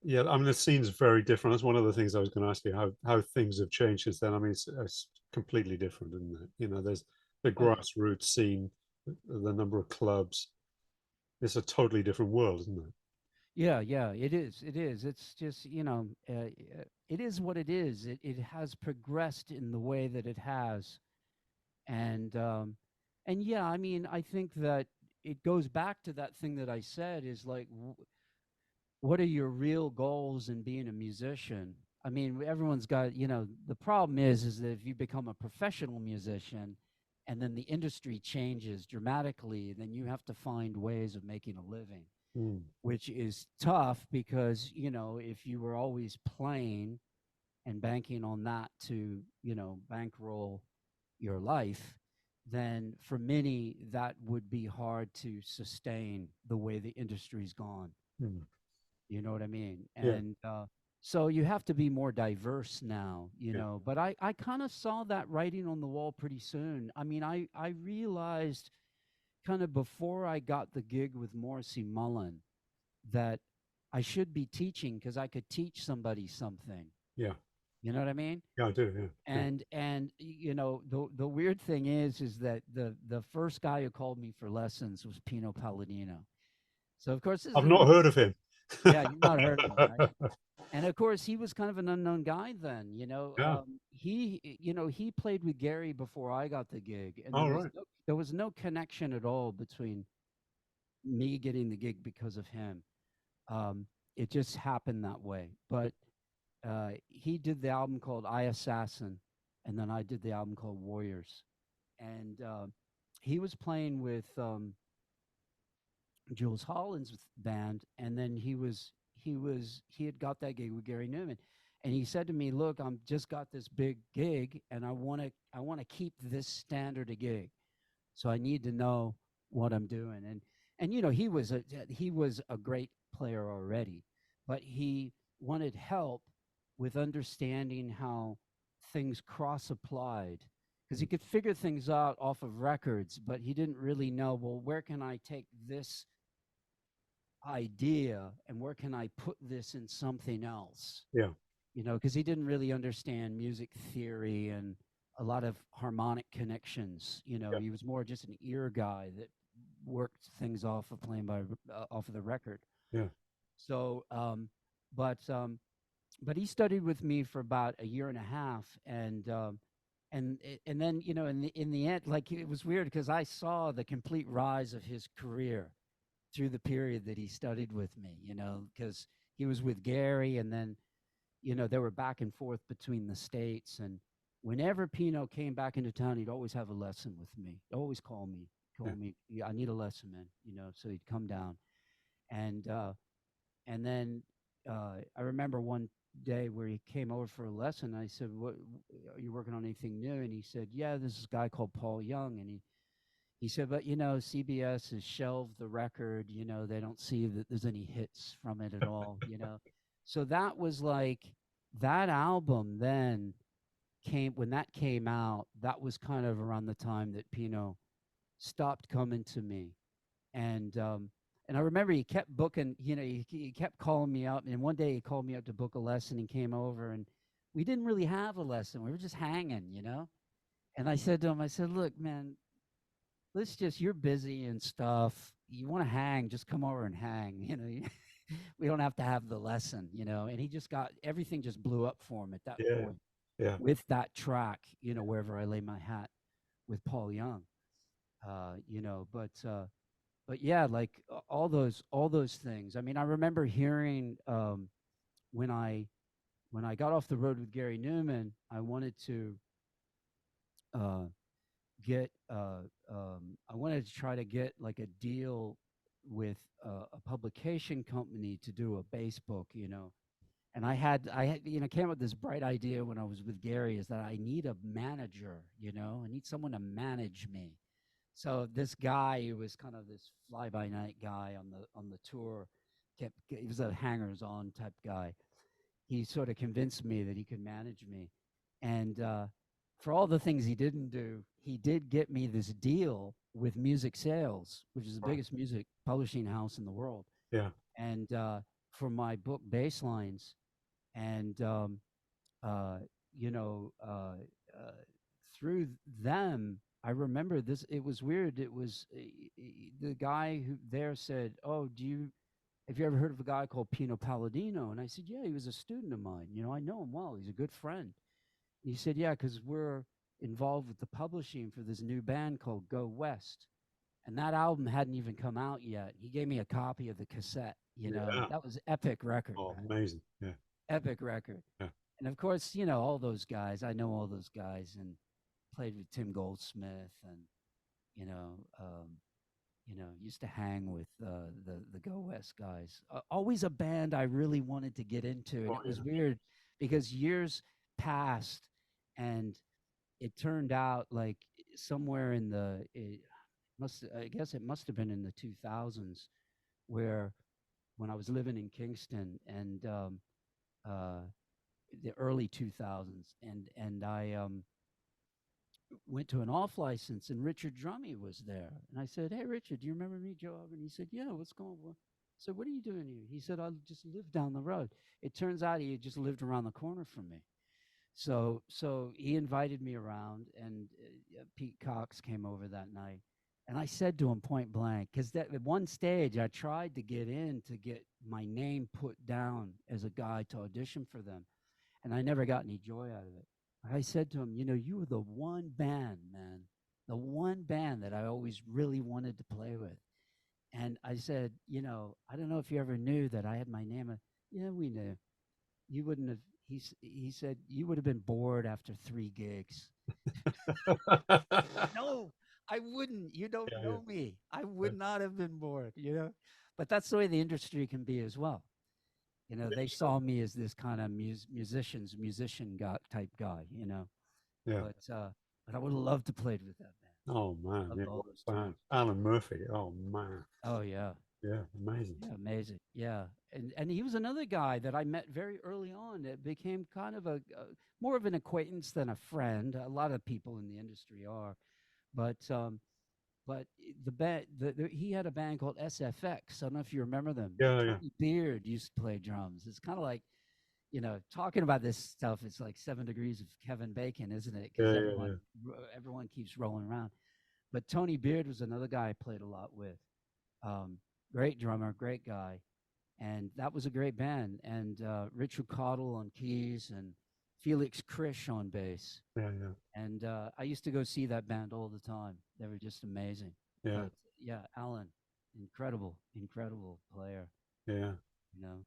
Yeah, I mean, the scene's very different. That's one of the things I was going to ask you, how things have changed since then. I mean, it's completely different, isn't it? There's the grassroots scene, the number of clubs. It's a totally different world, isn't it? Yeah, it is. It's just, it is what it is. It has progressed in the way that it has. And yeah, I mean, I think that it goes back to that thing that I said is like, what are your real goals in being a musician? I mean, everyone's got, the problem is that if you become a professional musician and then the industry changes dramatically, then you have to find ways of making a living, which is tough because, if you were always playing and banking on that to, bankroll your life, then for many, that would be hard to sustain the way the industry's gone. You know what I mean? And so you have to be more diverse now, but I kind of saw that writing on the wall pretty soon. I mean, I realized kind of before I got the gig with Morrissey Mullen that I should be teaching because I could teach somebody something. Yeah. You know what I mean? Yeah, I do. Yeah. And the weird thing is that the first guy who called me for lessons was Pino Palladino. So of course I've not heard of him. Yeah, you've not heard of him, right? And of course he was kind of an unknown guy then. Yeah. He played with Gary before I got the gig, and there was no connection at all between me getting the gig because of him. It just happened that way. But he did the album called I Assassin, and then I did the album called Warriors. And he was playing with Jules Holland's band, and then he had got that gig with Gary Numan, and he said to me, "Look, I'm just got this big gig, and I want to keep this standard a gig, so I need to know what I'm doing." and he was a great player already, but he wanted help with understanding how things cross applied because he could figure things out off of records, but he didn't really know, well, where can I take this idea and where can I put this in something else? Yeah. Because he didn't really understand music theory and a lot of harmonic connections. Yeah. He was more just an ear guy that worked things off of playing by off of the record. Yeah. So, but he studied with me for about a year and a half, and then in the end, like it was weird because I saw the complete rise of his career through the period that he studied with me. Because he was with Gary, and then they were back and forth between the states, and whenever Pino came back into town, he'd always have a lesson with me. He'd always call me, "Yeah, I need a lesson, man." So he'd come down, and then I remember one day where he came over for a lesson. I said, "What are you working on anything new?" And he said, "Yeah, there's this guy called Paul Young," and he said, "But CBS has shelved the record. They don't see that there's any hits from it at all. So that was like that album then when that came out, that was kind of around the time that Pino stopped coming to me. And I remember he kept booking, he kept calling me up. And one day he called me up to book a lesson and came over. And we didn't really have a lesson. We were just hanging, And I said to him, "Look, man, you're busy and stuff. You want to hang, just come over and hang, we don't have to have the lesson, And he just everything just blew up for him at that point. Yeah. With that track, Wherever I Lay My Hat with Paul Young, but yeah, like all those things. I mean, I remember hearing when I got off the road with Gary Numan, I wanted to I wanted to try to get like a deal with a publication company to do a bass book, And I had came up with this bright idea when I was with Gary is that I need a manager, I need someone to manage me. So this guy who was kind of this fly by night guy on the tour, he was a hangers on type guy. He sort of convinced me that he could manage me, and for all the things he didn't do, he did get me this deal with Music Sales, which is the biggest music publishing house in the world. Yeah. And for my book Basslines, and through them, I remember this. It was weird. It was the guy who there said, "Oh, have you ever heard of a guy called Pino Palladino?" And I said, "Yeah, he was a student of mine. I know him well. He's a good friend." He said, "Yeah, because we're involved with the publishing for this new band called Go West." And that album hadn't even come out yet. He gave me a copy of the cassette, Yeah. That was epic record. Oh, man. amazing. Yeah. Epic record. Yeah. And of course, all those guys, I know all those guys and played with Tim Goldsmith and, used to hang with the Go West guys. Always a band I really wanted to get into. And it was weird because years passed and it turned out like somewhere in I guess it must have been in the 2000s where when I was living in Kingston and the early 2000s and I went to an off license and Richard Drummy was there. And I said, "Hey, Richard, do you remember me, Joe Hubbard?" And he said, "Yeah, what's going on?" I said, "What are you doing here?" He said, "I just live down the road." It turns out he had just lived around the corner from me. So he invited me around, and Pete Cox came over that night. And I said to him point blank, because at one stage I tried to get my name put down as a guy to audition for them, and I never got any joy out of it. I said to him, "You were the one band, man, the one band that I always really wanted to play with." And I said, "I don't know if you ever knew that I had my name." Yeah, we knew. You wouldn't have. He said, "You would have been bored after 3 gigs." No, I wouldn't. You don't know me. I would not have been bored, But that's the way the industry can be as well. They saw me as this kind of musician type guy, Yeah. But I would have loved to play with that band. Oh man, Loved yeah, all what those a band. tunes. Alan Murphy. Oh man, Oh yeah, yeah, amazing. yeah, amazing. Yeah, and he was another guy that I met very early on. It became kind of a more of an acquaintance than a friend. A lot of people in the industry are, but the band, he had a band called SFX. I don't know if you remember them. Yeah, yeah, Tony Beard used to play drums. It's kind of like, talking about this stuff. It's like 7 degrees of Kevin Bacon, isn't it? yeah, Because yeah, yeah. everyone keeps rolling around. But Tony Beard was another guy I played a lot with. Um, Great drummer, great guy, and that was a great band. And Richard Cottle on keys and Felix Krish on bass. Yeah, yeah, And I used to go see that band all the time. They were just amazing. yeah, But yeah, Alan, incredible, incredible player. yeah. You know.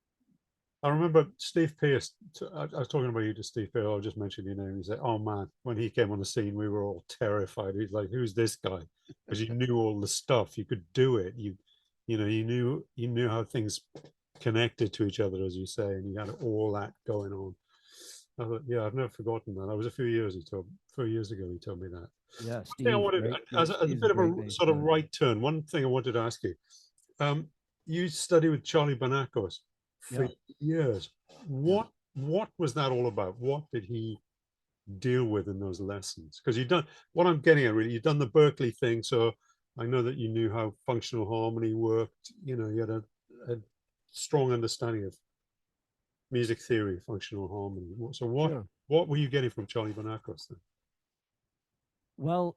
I remember Steve Pierce. I was talking about you to Steve Pierce. I just mentioned your name. He said, "Oh man, when he came on the scene, we were all terrified." He's like, "Who's this guy?" Because you knew all the stuff. You could do it. You knew how things connected to each other, as you say, and you had all that going on. I thought, yeah, I've never forgotten that. That was a few years. 4 years ago. He told me that. Yeah, One thing I Steve, wanted, great. as a Steve's a bit of great a bass sort of player. right turn, one thing I wanted to ask you. Um, you studied with Charlie Banacos for Yeah, years. yeah. What was that all about? What did he deal with in those lessons? Because you've done what I'm getting at really, you've done the Berklee thing, so I know that you knew how functional harmony worked. You had a strong understanding of music theory, functional harmony. So Sure. what were you getting from Charlie Banacos then? Well,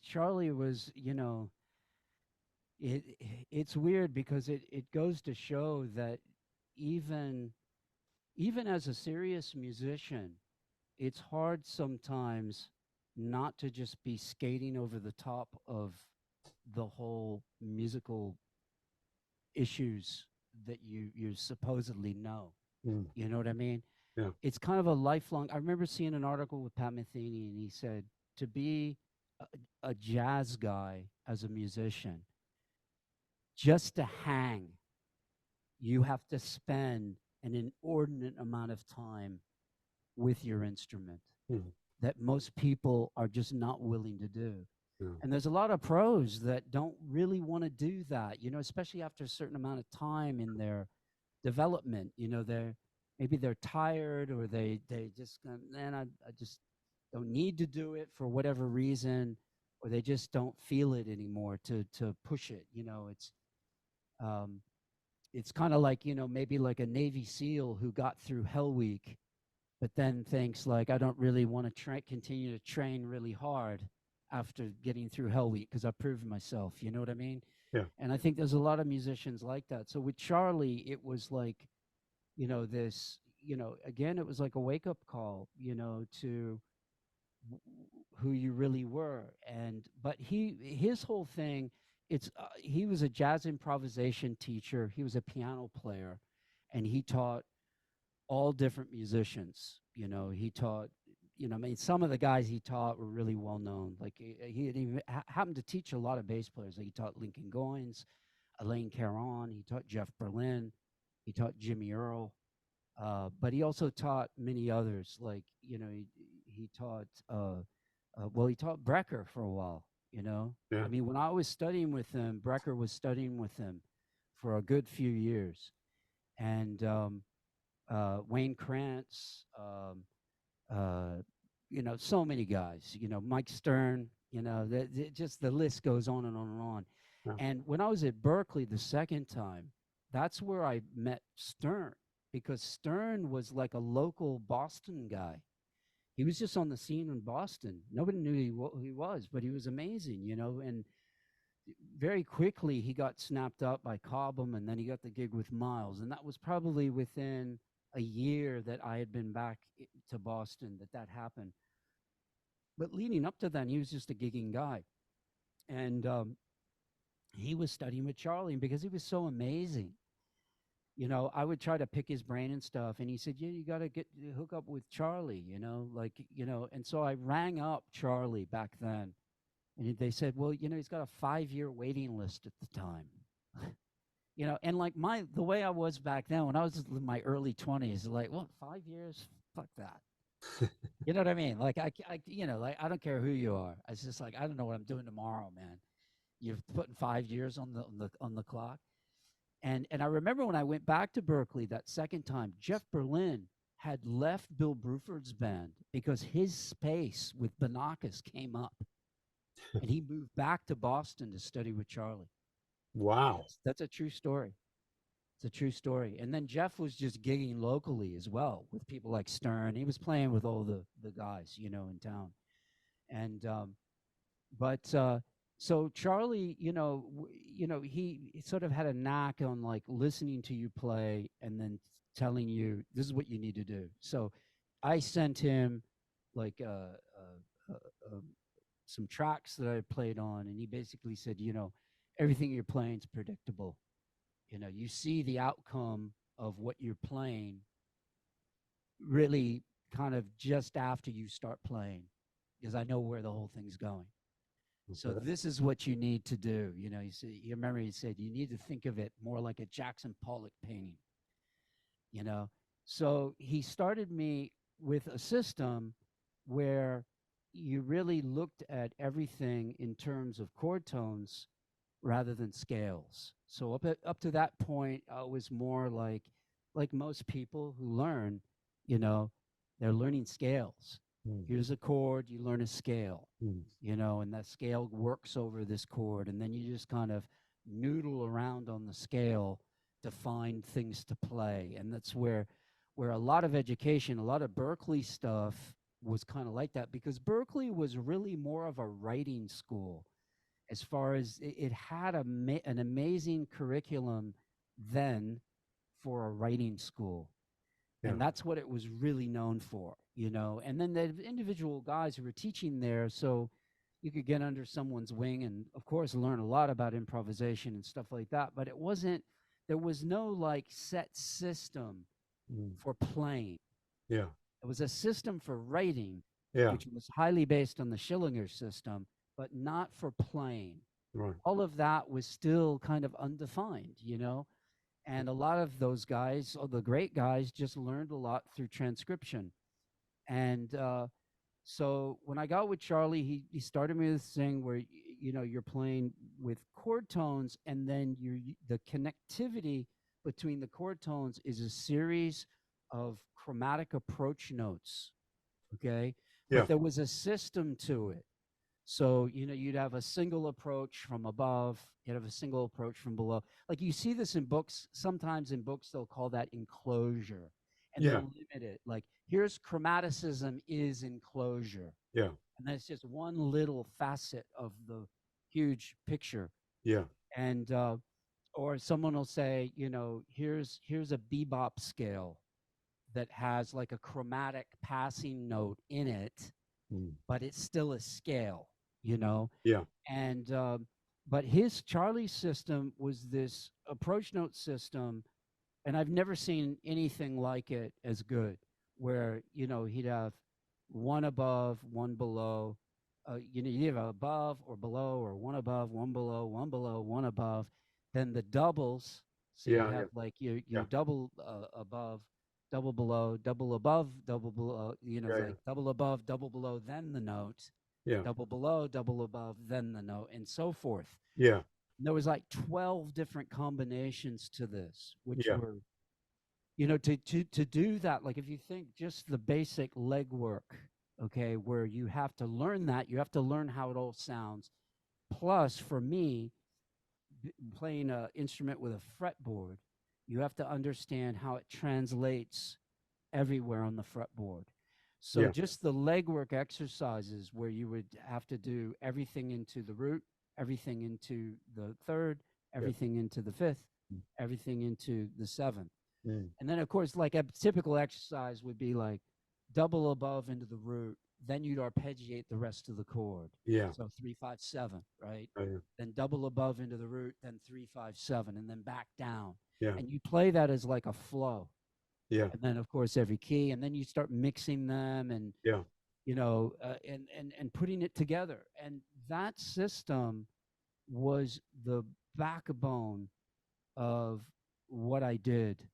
Charlie was, it it's weird because it goes to show that even even as a serious musician, it's hard sometimes not to just be skating over the top of the whole musical issues that you supposedly know. Mm, You know what I mean? yeah, It's kind of a lifelong. I remember seeing an article with Pat Metheny, and he said to be a jazz guy as a musician, just to hang, you have to spend an inordinate amount of time with your instrument mm, that most people are just not willing to do. yeah, And there's a lot of pros that don't really want to do that, especially after a certain amount of time in their development. Maybe they're tired, or they just, man, I just don't need to do it for whatever reason, or they just don't feel it anymore to push it. Um, it's kind of like, maybe like a Navy SEAL who got through Hell Week, but then thinks like, I don't really want to continue to train really hard after getting through Hell Week because I've proven myself. You know what I mean? yeah, And I think there's a lot of musicians like that. So with Charlie, it was like, this, again, it was like a wake up call, to who you really were. But his whole thing, he was a jazz improvisation teacher. He was a piano player, and he taught all different musicians. He taught, I mean, some of the guys he taught were really well known. Like he had even happened to teach a lot of bass players. Like he taught Lincoln Goines, Elaine Caron. He taught Jeff Berlin. He taught Jimmy Earl. But he also taught many others. Like he taught. Well, he taught Brecker for a while. yeah, I mean, when I was studying with him, Brecker was studying with him for a good few years, and Wayne Krantz, so many guys, Mike Stern, just the list goes on and on and on. yeah. And when I was at Berklee the second time, that's where I met Stern, because Stern was like a local Boston guy. He was just on the scene in Boston. Nobody knew who he was, but he was amazing, and very quickly he got snapped up by Cobham, and then he got the gig with Miles, and that was probably within a year that I had been back to Boston that happened. But leading up to then, he was just a gigging guy, and he was studying with Charlie, and because he was so amazing, I would try to pick his brain and stuff, and he said, "Yeah, you got to hook up with Charlie," and so I rang up Charlie back then, and they said, "Well, he's got a 5-year waiting list at the time." And like the way I was back then when I was in my early 20s, like, what, 5 years? Fuck that. You know what I mean? Like you know, like I don't care who you are. It's just like I don't know what I'm doing tomorrow, man. You've putting 5 years on the clock. And I remember when I went back to Berklee that second time, Jeff Berlin had left Bill Bruford's band because his space with Banacos came up, and he moved back to Boston to study with Charlie. Wow. That's a true story. It's a true story. And then Jeff was just gigging locally as well with people like Stern. He was playing with all the guys, you know, in town. And but so Charlie, you know, he sort of had a knack on like listening to you play and then telling you this is what you need to do. So I sent him like some tracks that I played on, and he basically said, you know, everything you're playing is predictable. You know, you see the outcome of what you're playing really kind of just after you start playing, because I know where the whole thing's going. So Okay. this is what you need to do. You know, you remember he said you need to think of it more like a Jackson Pollock painting. You know, so he started me with a system where you really looked at everything in terms of chord tones rather than scales. So up to that point, I was more like most people who learn, you know, they're learning scales. Mm. Here's a chord, you learn a scale, Mm. you know, and that scale works over this chord, and then you just kind of noodle around on the scale to find things to play. And that's where a lot of education, a lot of Berklee stuff was kind of like that, because Berklee was really more of a writing school as far as it had an amazing curriculum then for a writing school. Yeah. And that's what it was really known for, you know. And then the individual guys who were teaching there, so you could get under someone's wing and, of course, learn a lot about improvisation and stuff like that. But it wasn't, there was no like set system Mm. for playing. Yeah. It was a system for writing, Yeah. which was highly based on the Schillinger system, but not for playing. Right. All of that was still kind of undefined, you know. And a lot of those guys, the great guys, just learned a lot through transcription. And so when I got with Charlie, he started me with this thing where you know you're playing with chord tones, and then the connectivity between the chord tones is a series of chromatic approach notes. Okay, Yeah. but there was a system to it. So, you know, you'd have a single approach from above, you'd have a single approach from below. Like you see this in books, sometimes in books they'll call that enclosure, and Yeah. they'll limit it. Like here's chromaticism is enclosure. Yeah. And that's just one little facet of the huge picture. Yeah. And or someone will say, you know, here's a bebop scale that has like a chromatic passing note in it, Mm. but it's still a scale, you know. Yeah. And but Charlie's system was this approach note system, and I've never seen anything like it as good, where you know he'd have one above, one below. You know, you have above or below, or one above, one below, one below, one above. Then the doubles. So you Yeah. have Yeah. like your Yeah. double above, double below, double above, double below. You know, Yeah. like double above, double below, then the note. Yeah. Double below, double above, then the note, and so forth. Yeah. And there was like 12 different combinations to this, which Yeah. were, you know, to do that, like if you think just the basic legwork, okay, where you have to learn that, you have to learn how it all sounds. Plus, for me, playing an instrument with a fretboard, you have to understand how it translates everywhere on the fretboard. So Yeah. just the legwork exercises where you would have to do everything into the root, everything into the third, everything into the fifth, everything into the seventh. Mm. And then, of course, like a typical exercise would be like double above into the root, then you'd arpeggiate the rest of the chord. Yeah. So 3, 5, 7, right? Oh, yeah. Then double above into the root, then 3, 5, 7, and then back down. Yeah. And you play that as like a flow. Yeah. And then, of course, every key, and then you start mixing them, and Yeah. you know, and putting it together. And that system was the backbone of what I did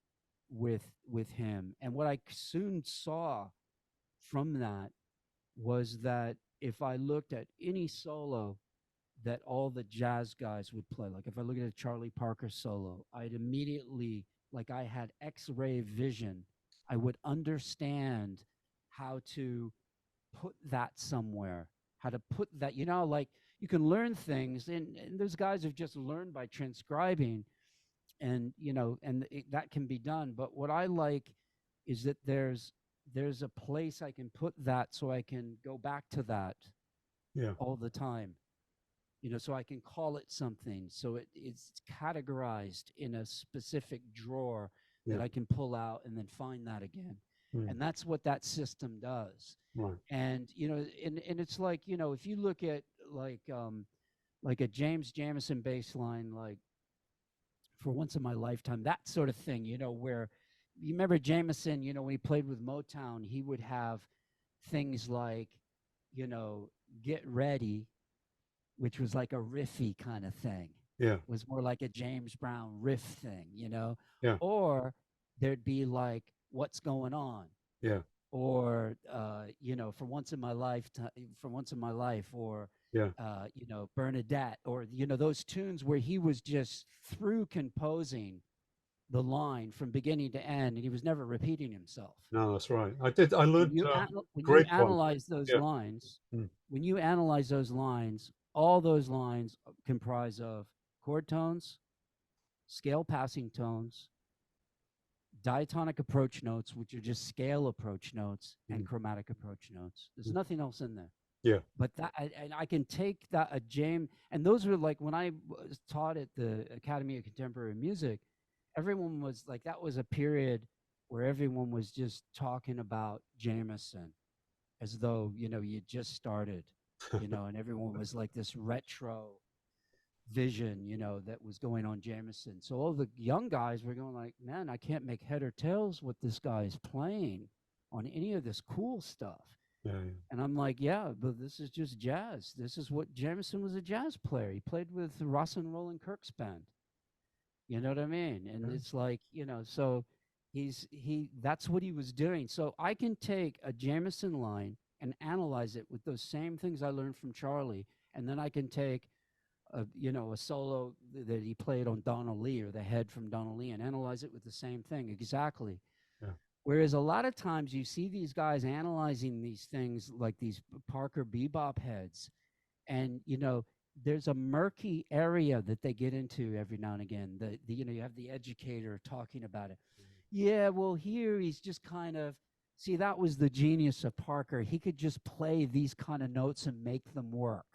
with him, and what I soon saw from that was that if I looked at any solo that all the jazz guys would play, like if I look at a Charlie Parker solo, I'd immediately, like I had X-ray vision, I would understand how to put that somewhere, how to put that, like you can learn things, and those guys have just learned by transcribing, and that can be done. But what I like is that there's a place I can put that, so I can go back to that Yeah. all the time, so I can call it something, so it's categorized in a specific drawer that Yeah. I can pull out and then find that again. And that's what that system does. Right. And and it's like, if you look at like a James Jamison bass line, like For Once in My Lifetime, that sort of thing, where you remember Jamison, when he played with Motown, he would have things like, Get Ready, which was like a riffy kind of thing. Yeah. It was more like a James Brown riff thing, Yeah. Or there'd be like What's Going On. Yeah. Or For Once in My Life, or Yeah. Bernadette, or those tunes where he was just through composing the line from beginning to end, and he was never repeating himself. No, that's right. I learned When you great analyze those Yeah. lines, when you analyze those lines, all those lines comprise of chord tones, scale passing tones, diatonic approach notes, which are just scale approach notes, and chromatic approach notes. There's nothing else in there. Yeah. But I can take that, a James, and those were like, when I was taught at the Academy of Contemporary Music, everyone was like, that was a period where everyone was just talking about Jameson as though, you just started, and everyone was like this retro vision, that was going on Jameson. So all the young guys were going like, man, I can't make head or tails what this guy is playing on any of this cool stuff. Yeah. And I'm like, yeah, but this is just jazz. This is what Jameson was, a jazz player. He played with Ross and Roland Kirk's band. You know what I mean? And it's like, so that's what he was doing. So I can take a Jameson line and analyze it with those same things I learned from Charlie. And then I can take a solo that he played on Donald Lee, or the head from Donald Lee, and analyze it with the same thing exactly. Yeah. Whereas a lot of times you see these guys analyzing these things like these Parker bebop heads, and there's a murky area that they get into every now and again. You have the educator talking about it. Yeah, well, here he's just kind of, see, that was the genius of Parker. He could just play these kind of notes and make them work.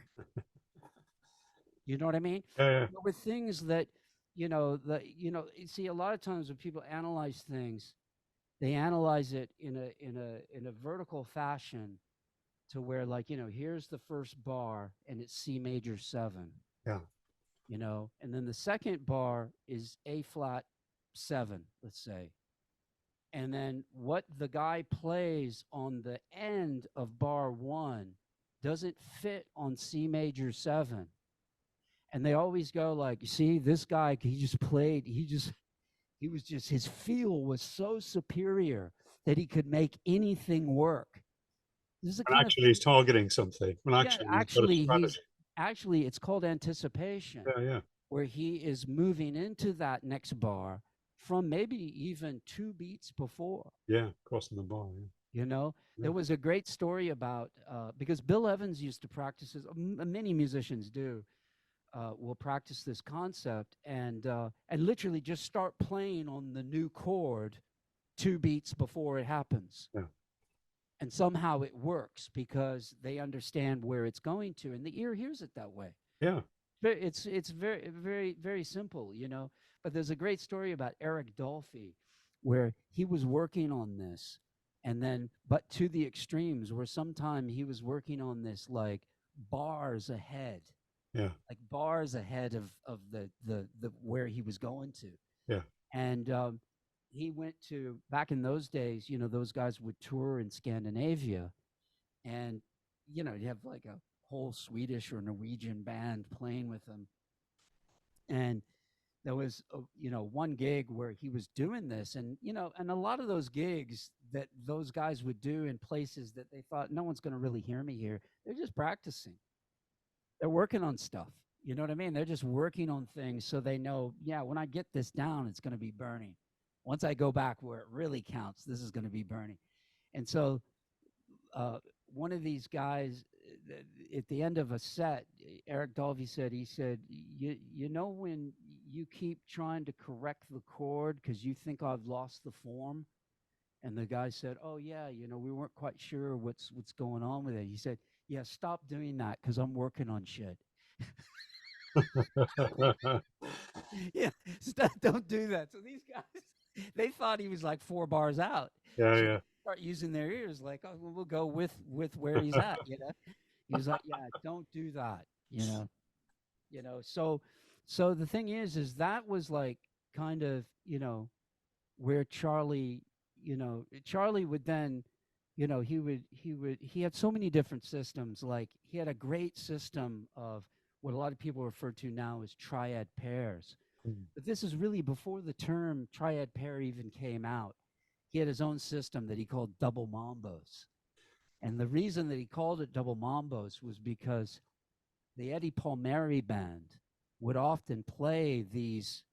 You know what I mean? Yeah. There were things that, you see, a lot of times when people analyze things, they analyze it in a vertical fashion, to where, like, here's the first bar and it's C major 7. Yeah. And then the second bar is A flat 7, let's say. And then what the guy plays on the end of bar 1 doesn't fit on C major 7. And they always go like, see, this guy, his feel was so superior that he could make anything work. This is And actually, he's targeting something. Well, actually, it's called anticipation. Yeah. Where he is moving into that next bar from maybe even 2 beats before. Yeah, crossing the bar. Yeah. There was a great story about, because Bill Evans used to practice this, many musicians do, will practice this concept, and literally just start playing on the new chord 2 beats before it happens. Yeah. And somehow it works because they understand where it's going to, and the ear hears it that way. Yeah. It's very, very, very simple, But there's a great story about Eric Dolphy, where he was working on this, and then, but to the extremes, where sometime he was working on this like bars ahead. Yeah. Like bars ahead of the where he was going to. Yeah. And he went to, back in those days, those guys would tour in Scandinavia, and you have like a whole Swedish or Norwegian band playing with them. And there was one gig where he was doing this, and and a lot of those gigs that those guys would do in places that they thought no one's going to really hear me here, they're just practicing, they're working on stuff, you know what I mean, they're just working on things so they know, yeah, when I get this down, it's going to be burning. Once I go back where it really counts, this is going to be burning. And so one of these guys at the end of a set, Eric Dolphy said, you know, when you keep trying to correct the chord because you think I've lost the form, and the guy said, oh yeah, we weren't quite sure what's going on with it. He said, yeah, stop doing that because I'm working on shit. Yeah, don't do that. So these guys, they thought he was like 4 bars out. Yeah, So yeah. start using their ears like, oh, well, we'll go with where he's at. He was like, yeah, don't do that. So the thing is that was like kind of where Charlie would then he had so many different systems. Like he had a great system of what a lot of people refer to now as triad pairs. But this is really before the term triad pair even came out. He had his own system that he called double mambos. And the reason that he called it double mambos was because the Eddie Palmieri band would often play these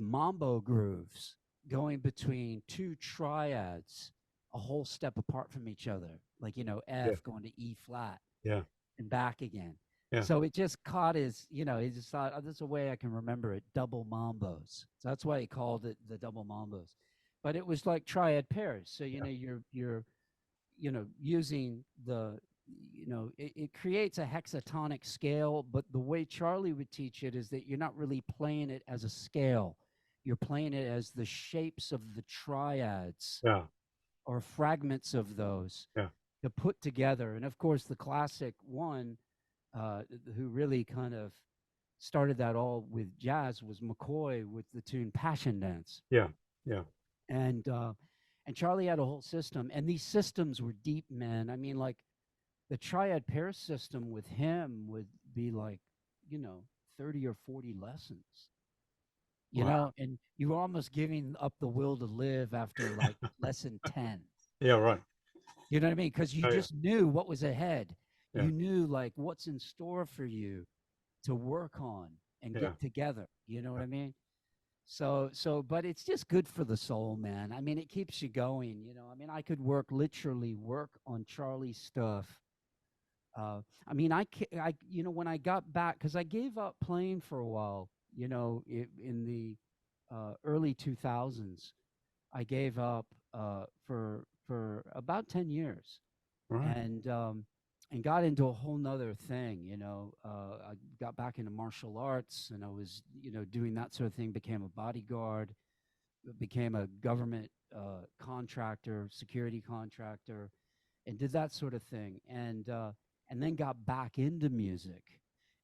mambo grooves going between 2 triads a whole step apart from each other, like F going to E flat, and back again. So it just caught his, he just thought, oh, this is a way I can remember it, double mambos. So that's why he called it the double mambos. But it was like triad pairs. So you're using the it creates a hexatonic scale, but the way Charlie would teach it is that you're not really playing it as a scale. You're playing it as the shapes of the triads or fragments of those to put together. And of course, the classic one who really kind of started that all with jazz was McCoy with the tune Passion Dance. And Charlie had a whole system, and these systems were deep, man. I mean, like the triad pair system with him would be like 30 or 40 lessons, and you were almost giving up the will to live after like lesson 10. Yeah, right. You know what I mean? Because you just knew what was ahead. You knew like what's in store for you to work on and get together. You know what I mean? So, but it's just good for the soul, man. I mean, it keeps you going. I mean, I could literally work on Charlie's stuff. I mean, when I got back, because I gave up playing for a while, in the early 2000s, I gave up for about 10 years, and got into a whole nother thing. I got back into martial arts, and I was doing that sort of thing. Became a bodyguard, became a government contractor, security contractor, and did that sort of thing, and then got back into music.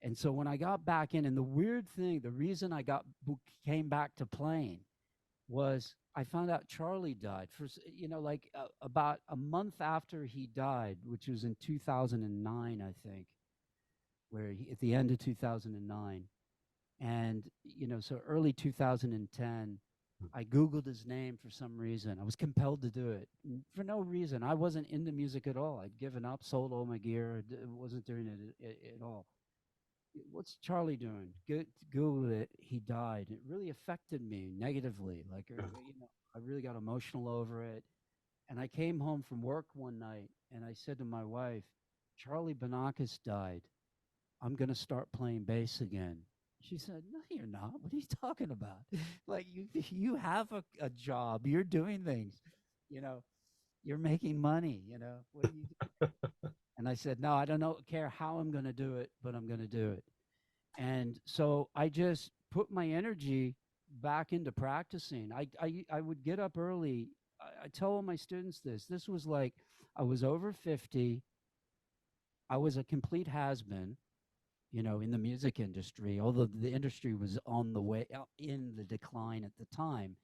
And so when I got back in, and the weird thing, the reason I came back to playing was I found out Charlie died for, about a month after he died, which was in 2009, I think, at the end of 2009. And, so early 2010, I Googled his name for some reason. I was compelled to do it for no reason. I wasn't into music at all. I'd given up, sold all my gear, wasn't doing it at all. What's Charlie doing? Google it. He died. It really affected me negatively. Like, I really got emotional over it. And I came home from work one night and I said to my wife, Charlie Banacos died. I'm going to start playing bass again. She said, no, you're not. What are you talking about? Like, you have a job. You're doing things. You're making money. What are you doing? And I said, no, I don't care how I'm going to do it, but I'm going to do it. And so I just put my energy back into practicing. I would get up early. I tell all my students this. This was like I was over 50. I was a complete has-been, in the music industry, although the industry was on the way in the decline at the time.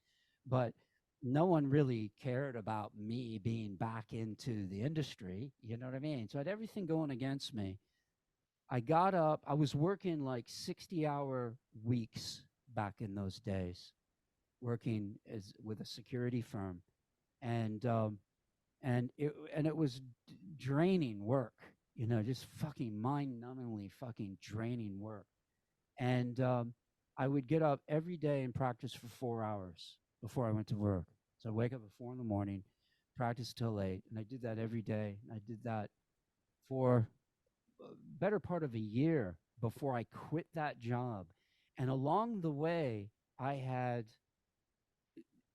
But no one really cared about me being back into the industry. You know what I mean? So I had everything going against me. I got up. I was working like 60-hour weeks back in those days, working as with a security firm, and it was draining work. You know, just fucking mind-numbingly fucking draining work. And I would get up every day and practice for 4 hours before I went to work. So I wake up at 4 in the morning, practice till 8, and I did that every day. I did that for a better part of a year before I quit that job. And along the way, I had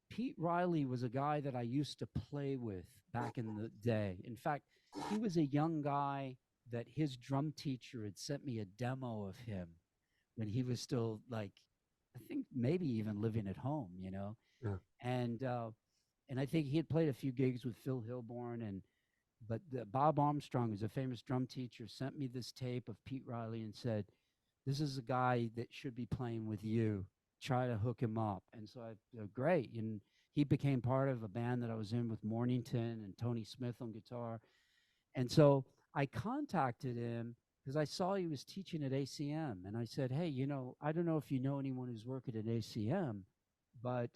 Pete Riley was a guy that I used to play with back in the day. In fact, he was a young guy that his drum teacher had sent me a demo of him when he was still like, I think maybe even living at home, you know. Yeah. And I think he had played a few gigs with Phil Hilborn, but Bob Armstrong, who's a famous drum teacher, sent me this tape of Pete Riley and said, "This is a guy that should be playing with you. Try to hook him up." And so great. And he became part of a band that I was in with Mornington and Tony Smith on guitar. And so I contacted him because I saw he was teaching at ACM. And I said, "Hey, you know, I don't know if you know anyone who's working at ACM, but,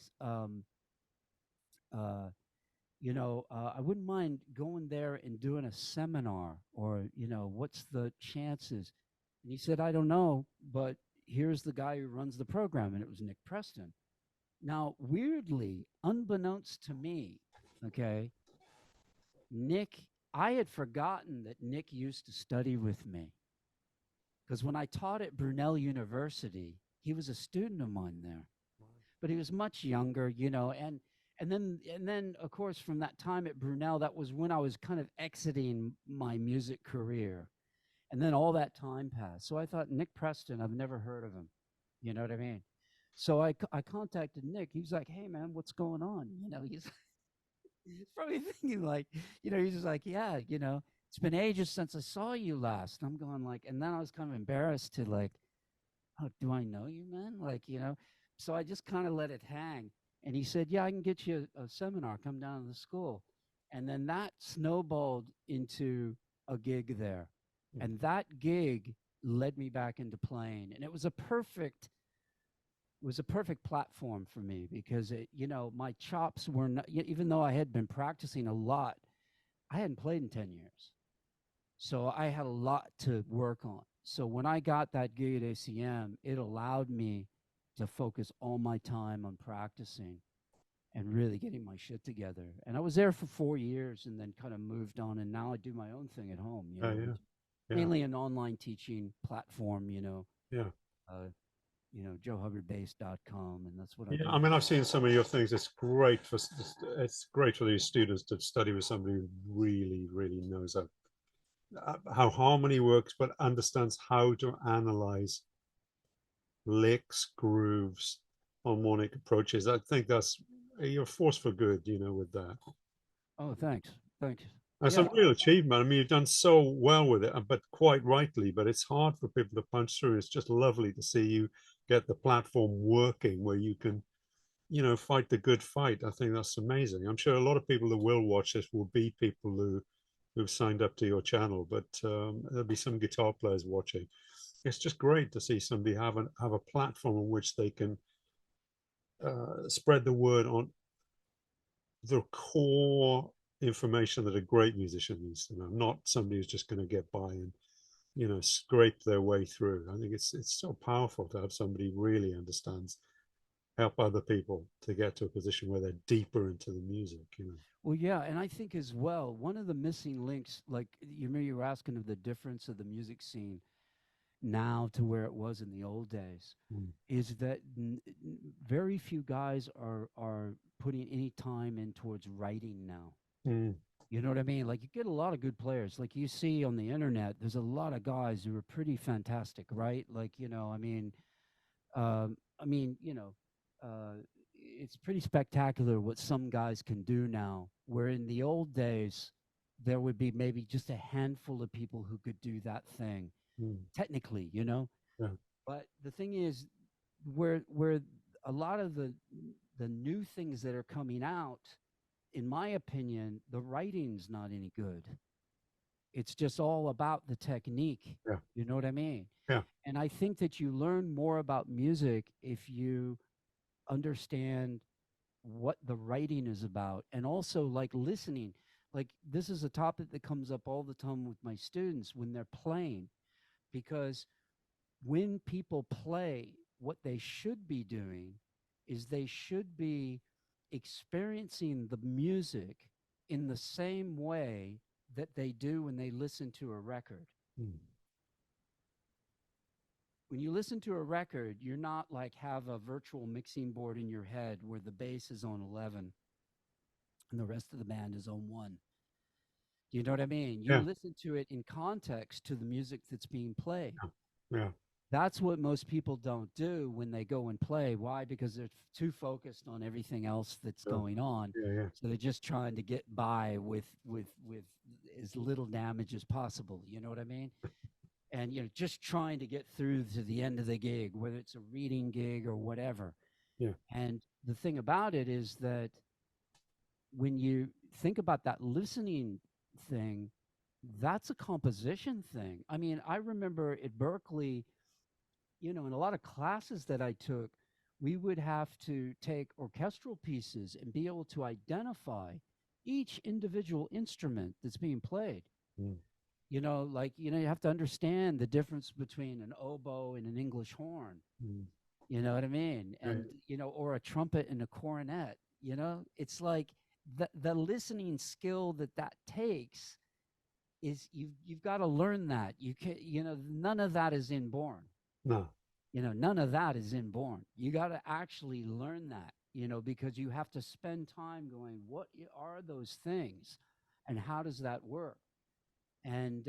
I wouldn't mind going there and doing a seminar, or, you know, what's the chances?" And he said, "I don't know, but here's the guy who runs the program." And it was Nick Preston. Now, weirdly, unbeknownst to me, okay, I had forgotten that Nick used to study with me. Because when I taught at Brunel University, he was a student of mine there. But he was much younger, you know, and then of course from that time at Brunel, that was when I was kind of exiting my music career. And then all that time passed. So I thought, Nick Preston, I've never heard of him. You know what I mean? So I contacted Nick. He was like, "Hey, man, what's going on?" You know, he's probably thinking like, you know, he's just like, "Yeah, you know, it's been ages since I saw you last." I'm going like, and then I was kind of embarrassed to like, "Oh, do I know you, man?" Like, you know, so I just kind of let it hang. And he said, "Yeah, I can get you a seminar. Come down to the school." And then that snowballed into a gig there. And that gig led me back into playing. And it was a perfect platform for me because my chops were not, even though I had been practicing a lot, I hadn't played in 10 years. So I had a lot to work on. So when I got that gig at ACM, it allowed me to focus all my time on practicing and really getting my shit together. And I was there for 4 years and then kind of moved on. And now I do my own thing at home, mainly an online teaching platform, Yeah. JoeHubbardBase.com, and that's what I Yeah, do. I mean, I've seen some of your things. It's great for these students to study with somebody who really, really knows how harmony works, but understands how to analyze licks, grooves, harmonic approaches. I think you're a force for good, with that. Oh, thanks. That's Yeah. a real achievement. I mean, you've done so well with it, but quite rightly. But it's hard for people to punch through. It's just lovely to see you get the platform working where you can, fight the good fight. I think that's amazing. I'm sure a lot of people that will watch this will be people who've signed up to your channel, but there'll be some guitar players watching. It's just great to see somebody have a platform on which they can spread the word on the core information that a great musician needs to know, not somebody who's just going to get by and scrape their way through. I think it's so powerful to have somebody who really understands, help other people to get to a position where they're deeper into the music. Well, yeah, and I think as well, one of the missing links, like you were asking of the difference of the music scene now to where it was in the old days, is that very few guys are putting any time in towards writing now. You know what I mean? Like you get a lot of good players. Like you see on the internet, there's a lot of guys who are pretty fantastic, right? Like, it's pretty spectacular what some guys can do now, where in the old days, there would be maybe just a handful of people who could do that thing technically, Yeah. But the thing is, where a lot of the new things that are coming out, in my opinion, the writing's not any good. It's just all about the technique. Yeah. You know what I mean? Yeah. And I think that you learn more about music if you understand what the writing is about, and also like listening. Like this is a topic that comes up all the time with my students when they're playing, because when people play, what they should be doing is they should be experiencing the music in the same way that they do when they listen to a record. Mm. When you listen to a record, you're not like have a virtual mixing board in your head where the bass is on 11 and the rest of the band is on 1. Do you know what I mean? You Yeah. listen to it in context to the music that's being played. Yeah. That's what most people don't do when they go and play. Why? Because they're too focused on everything else that's going on. Yeah. Yeah. So they're just trying to get by with as little damage as possible. You know what I mean? And just trying to get through to the end of the gig, whether it's a reading gig or whatever. Yeah. And the thing about it is that when you think about that listening thing, that's a composition thing. I mean, I remember at Berklee, in a lot of classes that I took, we would have to take orchestral pieces and be able to identify each individual instrument that's being played. Mm. You have to understand the difference between an oboe and an English horn. Mm. You know what I mean? And, Right. Or a trumpet and a cornet, it's like the listening skill that takes is you've got to learn that. You can, none of that is inborn. No. None of that is inborn. You got to actually learn that, because you have to spend time going, what are those things and how does that work? And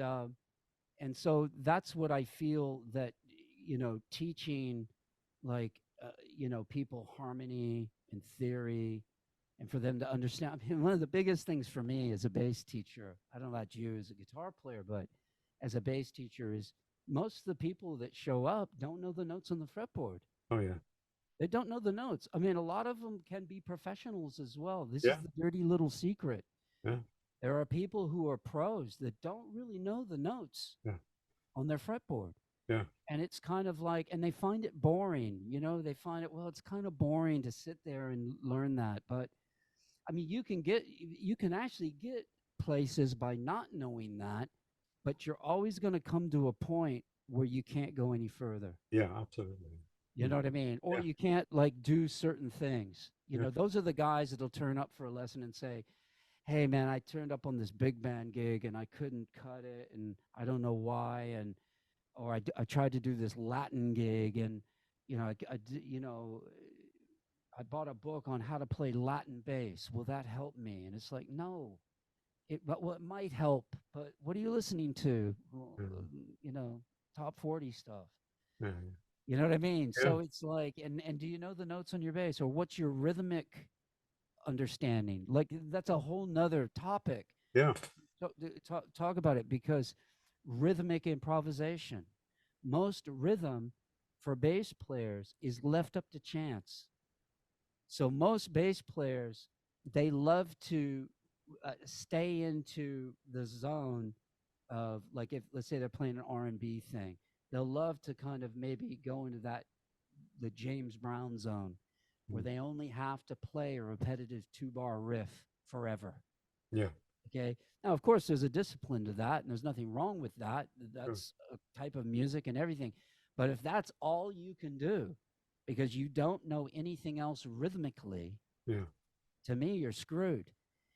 so that's what I feel that, teaching like, people harmony and theory, and for them to understand. I mean, one of the biggest things for me as a bass teacher, I don't know about you as a guitar player, but as a bass teacher, is most of the people that show up don't know the notes on the fretboard. Oh, yeah. They don't know the notes. I mean, a lot of them can be professionals as well. This Yeah. is the dirty little secret. Yeah. There are people who are pros that don't really know the notes on their fretboard. Yeah. And it's kind of like, and they find it boring. They find it, well, it's kind of boring to sit there and learn that. But I mean, you can actually get places by not knowing that, but you're always going to come to a point where you can't go any further. Yeah, absolutely. You know what I mean? Or Yeah. you can't like do certain things. Yeah. Those are the guys that'll turn up for a lesson and say, hey man, I turned up on this big band gig and I couldn't cut it and I don't know why. Or I tried to do this Latin gig and, I bought a book on how to play Latin bass. Will that help me? And it's like, no, it might help, but what are you listening to? Well, top 40 stuff. Yeah. You know what I mean? Yeah. So it's like, and do you know the notes on your bass, or what's your rhythmic understanding? Like that's a whole nother topic. Yeah. So talk about it, because rhythmic improvisation, most rhythm for bass players is left up to chance. So most bass players, they love to stay into the zone of, like, if let's say they're playing an R&B thing, they'll love to kind of maybe go into the James Brown zone, where they only have to play a repetitive 2-bar riff forever. Yeah. Okay. Now, of course, there's a discipline to that, and there's nothing wrong with that. That's a type of music and everything. But if that's all you can do, because you don't know anything else rhythmically, to me, you're screwed.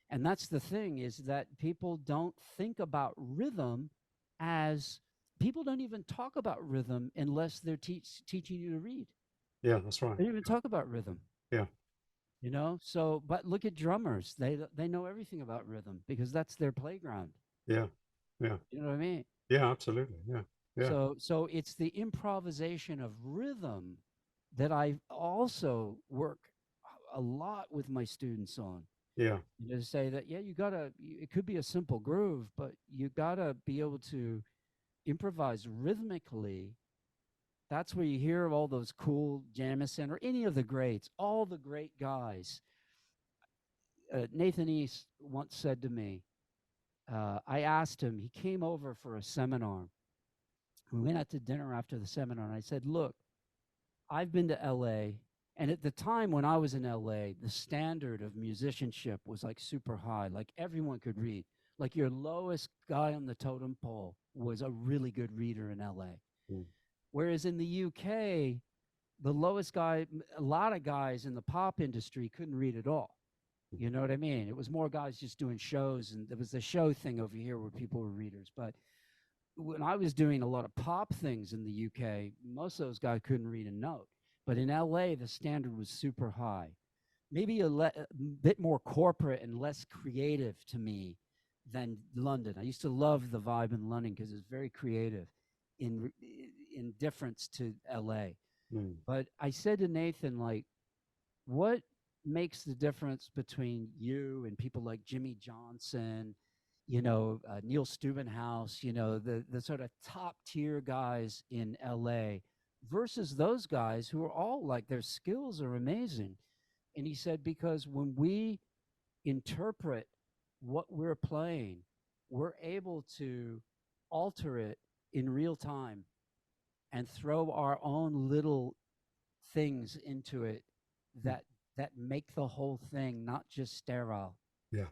And that's the thing, is that people don't think about rhythm as, people don't even talk about rhythm unless they're teaching you to read. Yeah, that's right. They don't even talk about rhythm. Yeah. So, but look at drummers. They know everything about rhythm because that's their playground. Yeah. Yeah. You know what I mean? Yeah, absolutely. Yeah. Yeah. So it's the improvisation of rhythm that I also work a lot with my students on. Yeah. To say that, it could be a simple groove, but you gotta be able to improvise rhythmically. That's where you hear all those cool Jamison or any of the greats, all the great guys. Nathan East once said to me, I asked him, he came over for a seminar. We went out to dinner after the seminar, and I said, look, I've been to LA. And at the time when I was in LA, the standard of musicianship was like super high. Like everyone could read. Like your lowest guy on the totem pole was a really good reader in LA. Mm. Whereas in the UK, the lowest guy, a lot of guys in the pop industry couldn't read at all. You know what I mean? It was more guys just doing shows, and there was the show thing over here where people were readers. But when I was doing a lot of pop things in the UK, most of those guys couldn't read a note. But in LA, the standard was super high. Maybe a bit more corporate and less creative to me than London. I used to love the vibe in London because it's very creative in difference to LA. Mm. But I said to Nathan, like, what makes the difference between you and people like Jimmy Johnson, Neil Steubenhouse, the sort of top tier guys in LA versus those guys who are all like, their skills are amazing. And he said, because when we interpret what we're playing, we're able to alter it in real time and throw our own little things into it that make the whole thing not just sterile. Yeah.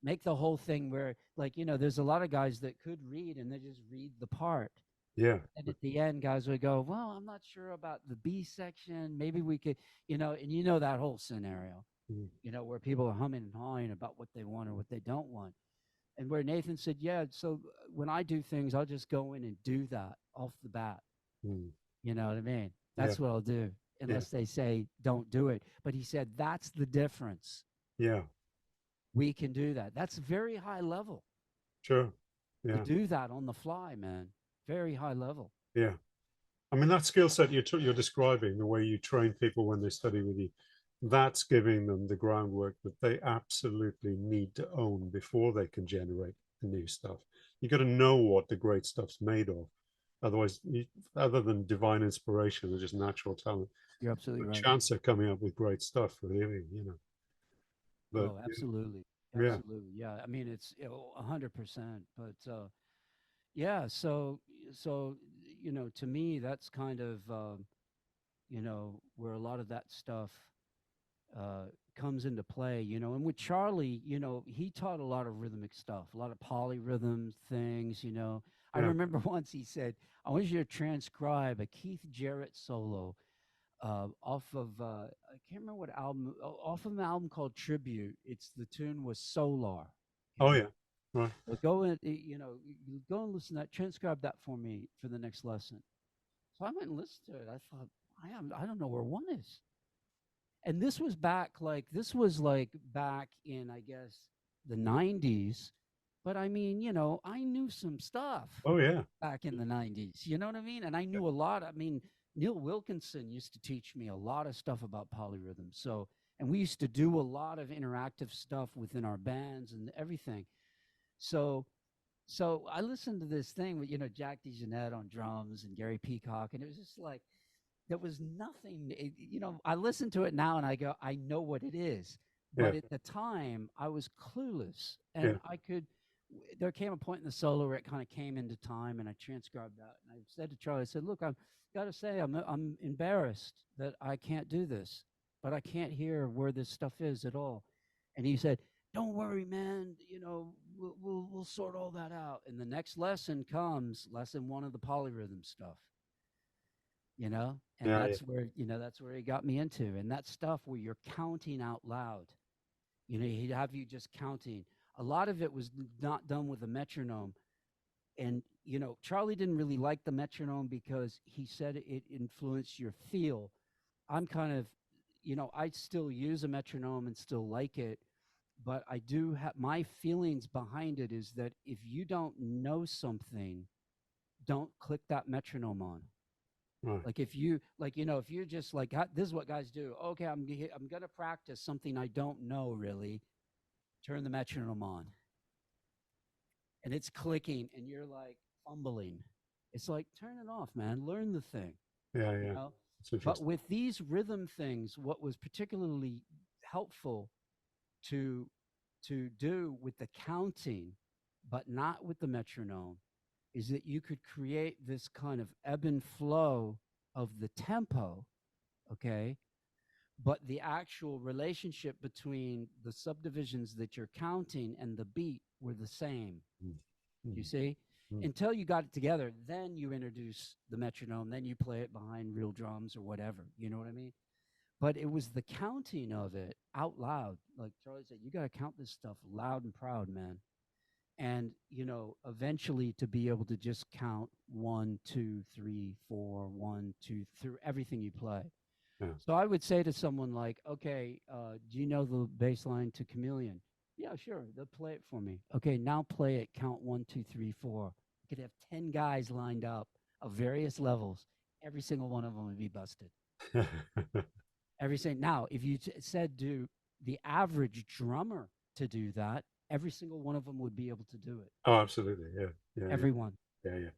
Make the whole thing where, like, there's a lot of guys that could read and they just read the part. Yeah. And at the end, guys would go, well, I'm not sure about the B section. Maybe we could, and that whole scenario, Mm. Where people are humming and hawing about what they want or what they don't want. And where Nathan said, yeah, so when I do things, I'll just go in and do that off the bat. Mm. You know what I mean? That's Yeah. what I'll do, unless they say don't do it. But he said, that's the difference. Yeah. We can do that. That's very high level. Sure. Yeah. To do that on the fly, man. Very high level. Yeah. I mean, that skill set you're describing, the way you train people when they study with you, that's giving them the groundwork that they absolutely need to own before they can generate the new stuff. You got to know what the great stuff's made of. Otherwise, other than divine inspiration or just natural talent, You're absolutely right. chance of coming up with great stuff, really, But, oh, absolutely. Yeah. Absolutely. Yeah. I mean, it's 100%. But yeah, so to me, that's kind of where a lot of that stuff comes into play, and with Charlie, he taught a lot of rhythmic stuff, a lot of polyrhythm things, I Yeah. remember once he said, I want you to transcribe a Keith Jarrett solo off of, I can't remember what album, off of an album called Tribute. The tune was Solar. Oh, yeah. Right. So go and, go and listen to that, transcribe that for me for the next lesson. So I went and listened to it. I thought, I don't know where one is. And this was back in, I guess, the 90s. But I mean, I knew some stuff. Oh, yeah. Back in the 90s. You know what I mean? And I knew a lot. I mean, Neil Wilkinson used to teach me a lot of stuff about polyrhythm. So, and we used to do a lot of interactive stuff within our bands and everything. So I listened to this thing with, Jack DeJohnette on drums and Gary Peacock. And it was just like, there was nothing, I listen to it now and I go, I know what it is. But at the time, I was clueless. And there came a point in the solo where it kind of came into time and I transcribed that. And I said to Charlie, I said, look, I've got to say, I'm embarrassed that I can't do this, but I can't hear where this stuff is at all. And he said, don't worry, man, we'll sort all that out. And the next lesson comes, lesson 1 of the polyrhythm stuff. And that's where he got me into. And that stuff where you're counting out loud, he'd have you just counting. A lot of it was not done with a metronome. And, Charlie didn't really like the metronome because he said it influenced your feel. I'm kind of, I still use a metronome and still like it. But I do have my feelings behind it is that if you don't know something, don't click that metronome on. Right. Like if you're just like, this is what guys do. Okay, I'm going to practice something I don't know really. Turn the metronome on. And it's clicking and you're like fumbling. It's like, turn it off, man. Learn the thing. Yeah. But with these rhythm things, what was particularly helpful to do with the counting but not with the metronome, is that you could create this kind of ebb and flow of the tempo, okay? But the actual relationship between the subdivisions that you're counting and the beat were the same. You see? Until you got it together, then you introduce the metronome, then you play it behind real drums or whatever. You know what I mean? But it was the counting of it out loud. Like Charlie said, you got to count this stuff loud and proud, man. And, you know, eventually to be able to just count 1, 2, 3, 4, 1, 2, through everything you play. Yeah. So I would say to someone like, okay, do you know the bass line to Chameleon? Yeah, sure. They'll play it for me. Okay, now play it. Count 1, 2, 3, 4. You could have 10 guys lined up of various levels. Every single one of them would be busted. Every single. Now, if you said do the average drummer to do that, every single one of them would be able to do it. Oh, absolutely. Yeah. Everyone. Yeah.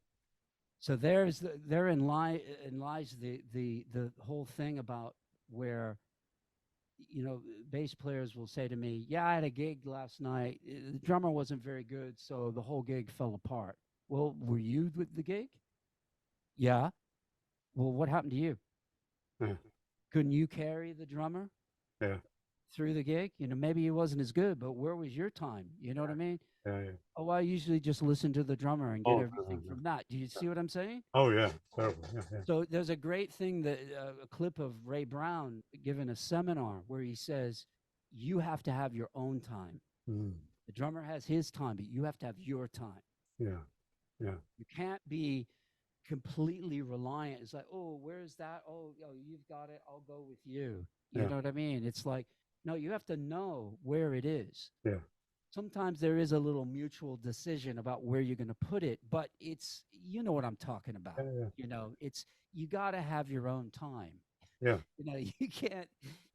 So therein lies the whole thing about where, you know, bass players will say to me, yeah, I had a gig last night. The drummer wasn't very good, so the whole gig fell apart. Well, were you with the gig? Yeah. Well, what happened to you? Yeah. Couldn't you carry the drummer? Yeah. Through the gig? You know, maybe he wasn't as good, but where was your time? You know what I mean? Yeah. Oh, I usually just listen to the drummer and get everything from that. Do you see what I'm saying? Oh, yeah. Terrible. Yeah. So there's a great thing that a clip of Ray Brown giving a seminar where he says, you have to have your own time. The drummer has his time, but you have to have your time. Yeah. You can't be completely reliant. It's like, oh, where's that? Oh, you've got it. I'll go with you. You know what I mean? It's like, no, you have to know where it is. Yeah. Sometimes there is a little mutual decision about where you're going to put it, but it's, you know what I'm talking about. Yeah. You know, it's, you got to have your own time. Yeah. You know,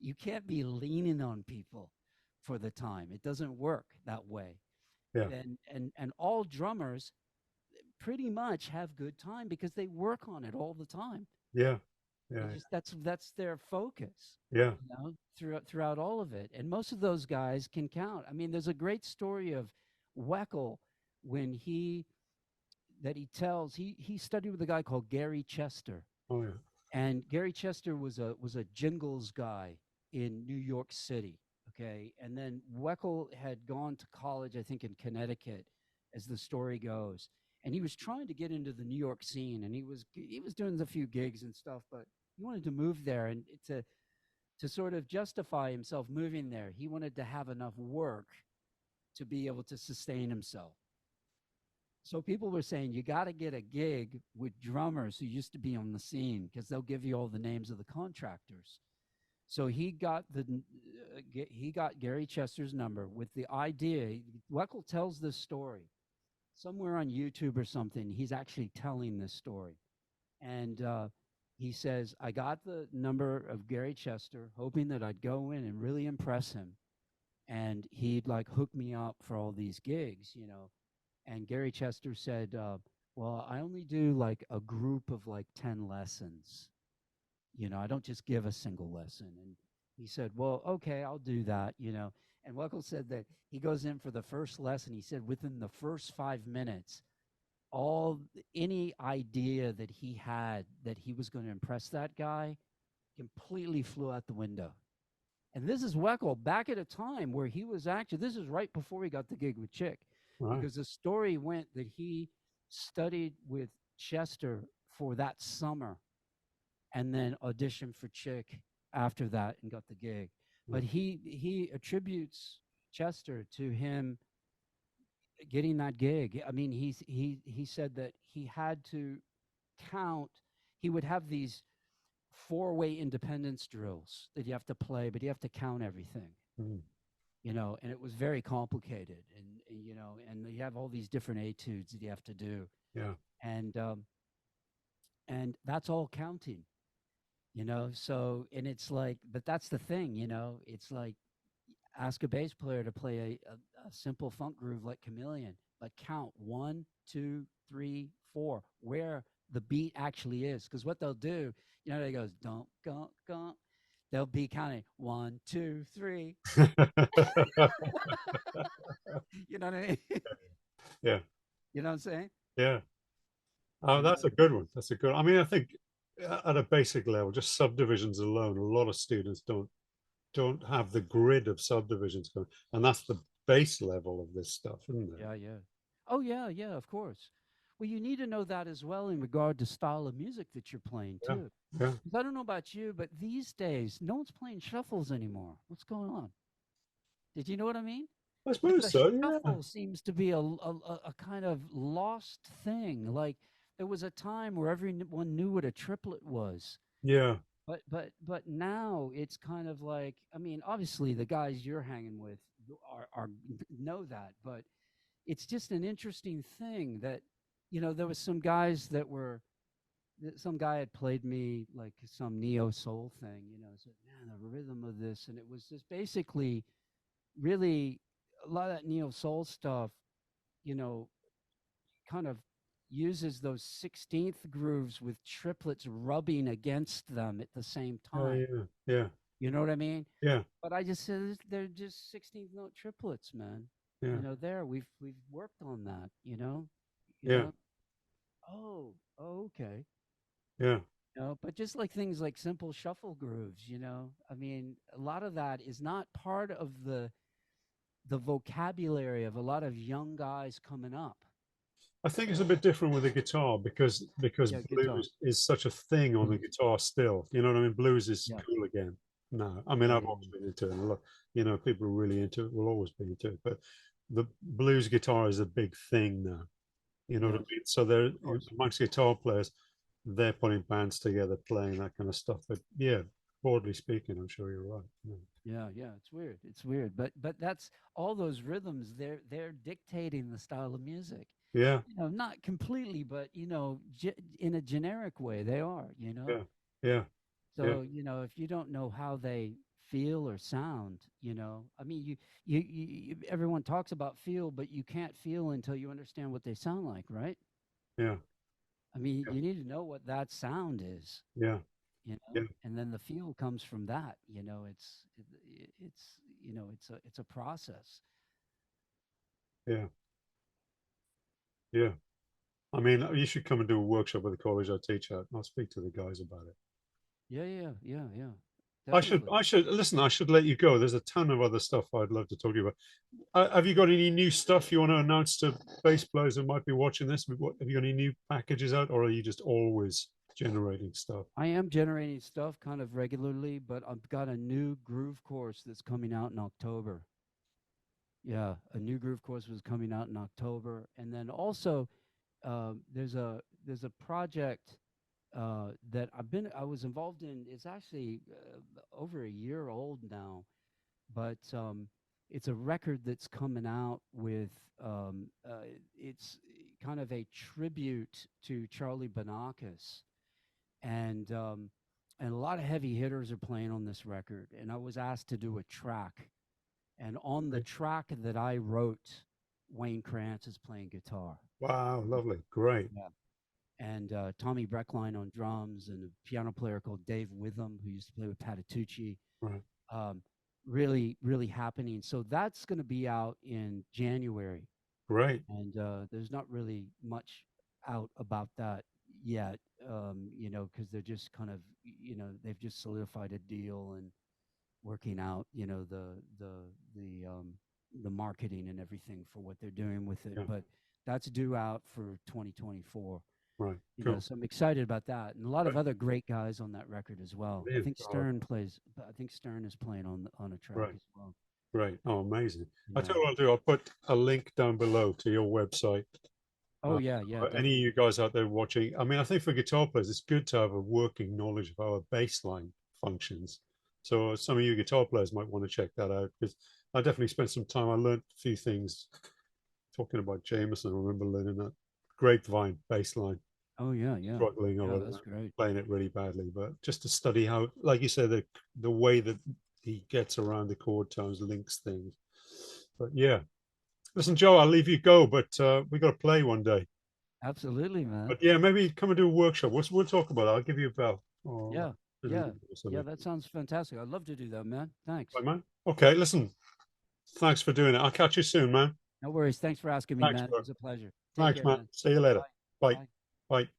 you can't be leaning on people for the time. It doesn't work that way. Yeah. And all drummers pretty much have good time because they work on it all the time. Yeah. That's their focus. Yeah. You know, throughout all of it. And most of those guys can count. I mean, there's a great story of Weckl when he tells he studied with a guy called Gary Chester. Oh, yeah. And Gary Chester was a jingles guy in New York City. Okay. And then Weckl had gone to college, I think, in Connecticut, as the story goes. And he was trying to get into the New York scene, and he was doing a few gigs and stuff, but he wanted to move there, and to sort of justify himself moving there, he wanted to have enough work to be able to sustain himself. So people were saying, you got to get a gig with drummers who used to be on the scene because they'll give you all the names of the contractors. So he got Gary Chester's number with the idea. Weckl tells this story. Somewhere on YouTube or something, he's actually telling this story. And he says, I got the number of Gary Chester, hoping that I'd go in and really impress him. And he'd like hook me up for all these gigs, you know. And Gary Chester said, well, I only do like a group of like 10 lessons. You know, I don't just give a single lesson. And he said, well, okay, I'll do that, you know. And Weckl said that he goes in for the first lesson. He said within the first 5 minutes, any idea that he had that he was going to impress that guy completely flew out the window. And this is Weckl back at a time where he was actually, this is right before he got the gig with Chick. Right. Because the story went that he studied with Chester for that summer and then auditioned for Chick after that and got the gig. But he attributes Chester to him getting that gig. I mean, he said that he had to count. He would have these 4-way independence drills that you have to play, but you have to count everything. You know, and it was very complicated, and you know, and you have all these different etudes that you have to do. Yeah. And that's all counting. You know, so, and it's like, but that's the thing, you know, it's like ask a bass player to play a simple funk groove like Chameleon, but count 1, 2, 3, 4, where the beat actually is. Because what they'll do, you know, they goes, don't, gunk, gunk. They'll be counting 1, 2, 3. You know what I mean? Yeah. You know what I'm saying? Yeah. Oh, You that's know? a good one. That's a good. I mean, I think at a basic level, just subdivisions alone, a lot of students don't have the grid of subdivisions going, and that's the base level of this stuff, isn't it? Yeah, yeah. Oh, yeah, yeah, of course. Well, you need to know that as well in regard to style of music that you're playing Yeah. too. Yeah. 'Cause I don't know about you, but these days, no one's playing shuffles anymore. What's going on? Did you know what I mean? I Like suppose the so. Yeah. shuffle seems to be a kind of lost thing. Like there was a time where everyone knew what a triplet was. Yeah. But now it's kind of like, I mean, obviously the guys you're hanging with are know that, but it's just an interesting thing that, there was some guys some guy had played me like some neo soul thing, said, man, the rhythm of this, and it was just basically really a lot of that neo soul stuff, you know, kind of uses those 16th grooves with triplets rubbing against them at the same time. Yeah. Yeah. You know what I mean? Yeah. But I just said they're just 16th note triplets, man. Yeah. There we've worked on that, you Yeah. know. Oh, okay. Yeah. But just like things like simple shuffle grooves, I mean, a lot of that is not part of the vocabulary of a lot of young guys coming up. I think it's a bit different with the guitar because Yeah, guitar. blues is such a thing on the guitar still. You know what I mean? Blues is Yeah. cool again. No, I mean Yeah, I've yeah, always been into it. A lot, people are really into it. Will always be into it. But the blues guitar is a big thing now. You know what I yes, mean? So they're of course. amongst guitar players, they're putting bands together, playing that kind of stuff. But yeah, broadly speaking, I'm sure you're right. Yeah. Yeah, it's weird. It's weird. But that's all those rhythms, they're dictating the style of music. Yeah. Not completely, but in a generic way they are, Yeah. Yeah. Yeah. So, if you don't know how they feel or sound, I mean, everyone talks about feel, but you can't feel until you understand what they sound like, right? Yeah. I mean, Yeah. you need to know what that sound is, Yeah. Yeah. and then the feel comes from that. It's a process. Yeah. Yeah. I mean, you should come and do a workshop at the college I teach at. I'll speak to the guys about it. Yeah. I should, Definitely. listen. I should let you go. There's a ton of other stuff I'd love to talk to you about. Have you got any new stuff you want to announce to bass players who might be watching this? Have you got any new packages out, or are you just always generating stuff? I am generating stuff kind of regularly, but I've got a new groove course that's coming out in October. Yeah, a new groove course was coming out in October, and then also there's a project that I was involved in. It's actually over a year old now, but it's a record that's coming out with it's kind of a tribute to Charlie Banacos, and a lot of heavy hitters are playing on this record. And I was asked to do a track, and on the track that I wrote, Wayne Krantz is playing guitar. Wow, lovely, great. Yeah. And Tommy Breckline on drums, and a piano player called Dave Witham, who used to play with Patitucci. Right. Really, really happening. So that's going to be out in January. Great. And there's not really much out about that yet, because they're just kind of, they've just solidified a deal and working out, the marketing and everything for what they're doing with it. Yeah. But that's due out for 2024. Right. Cool. So I'm excited about that, and a lot of other great guys on that record as well. I think Stern is playing on a track as well. Right. Oh, amazing. Yeah. I tell you what I'll do. I'll put a link down below to your website. Oh yeah. For any of you guys out there watching, I mean, I think for guitar players, it's good to have a working knowledge of how a bass line functions. So some of you guitar players might want to check that out, because I definitely spent some time. I learned a few things talking about Jameson. I remember learning that grapevine bass line. Oh yeah. Struggling over that's great. playing it really badly, but just to study how, like you said, the way that he gets around the chord tones, links things. But yeah, listen, Joe, I'll leave you go, but we got to play one day. Absolutely, man. But yeah, maybe come and do a workshop. We'll talk about it. I'll give you a bell. Yeah. That sounds fantastic. I'd love to do that, man. Thanks. Right, man. Okay, listen. Thanks for doing it. I'll catch you soon, man. No worries. Thanks for asking me, Thanks, man. It bro. was a pleasure. Take Thanks, care, man. man. See you later. Bye. Bye. Bye. Bye.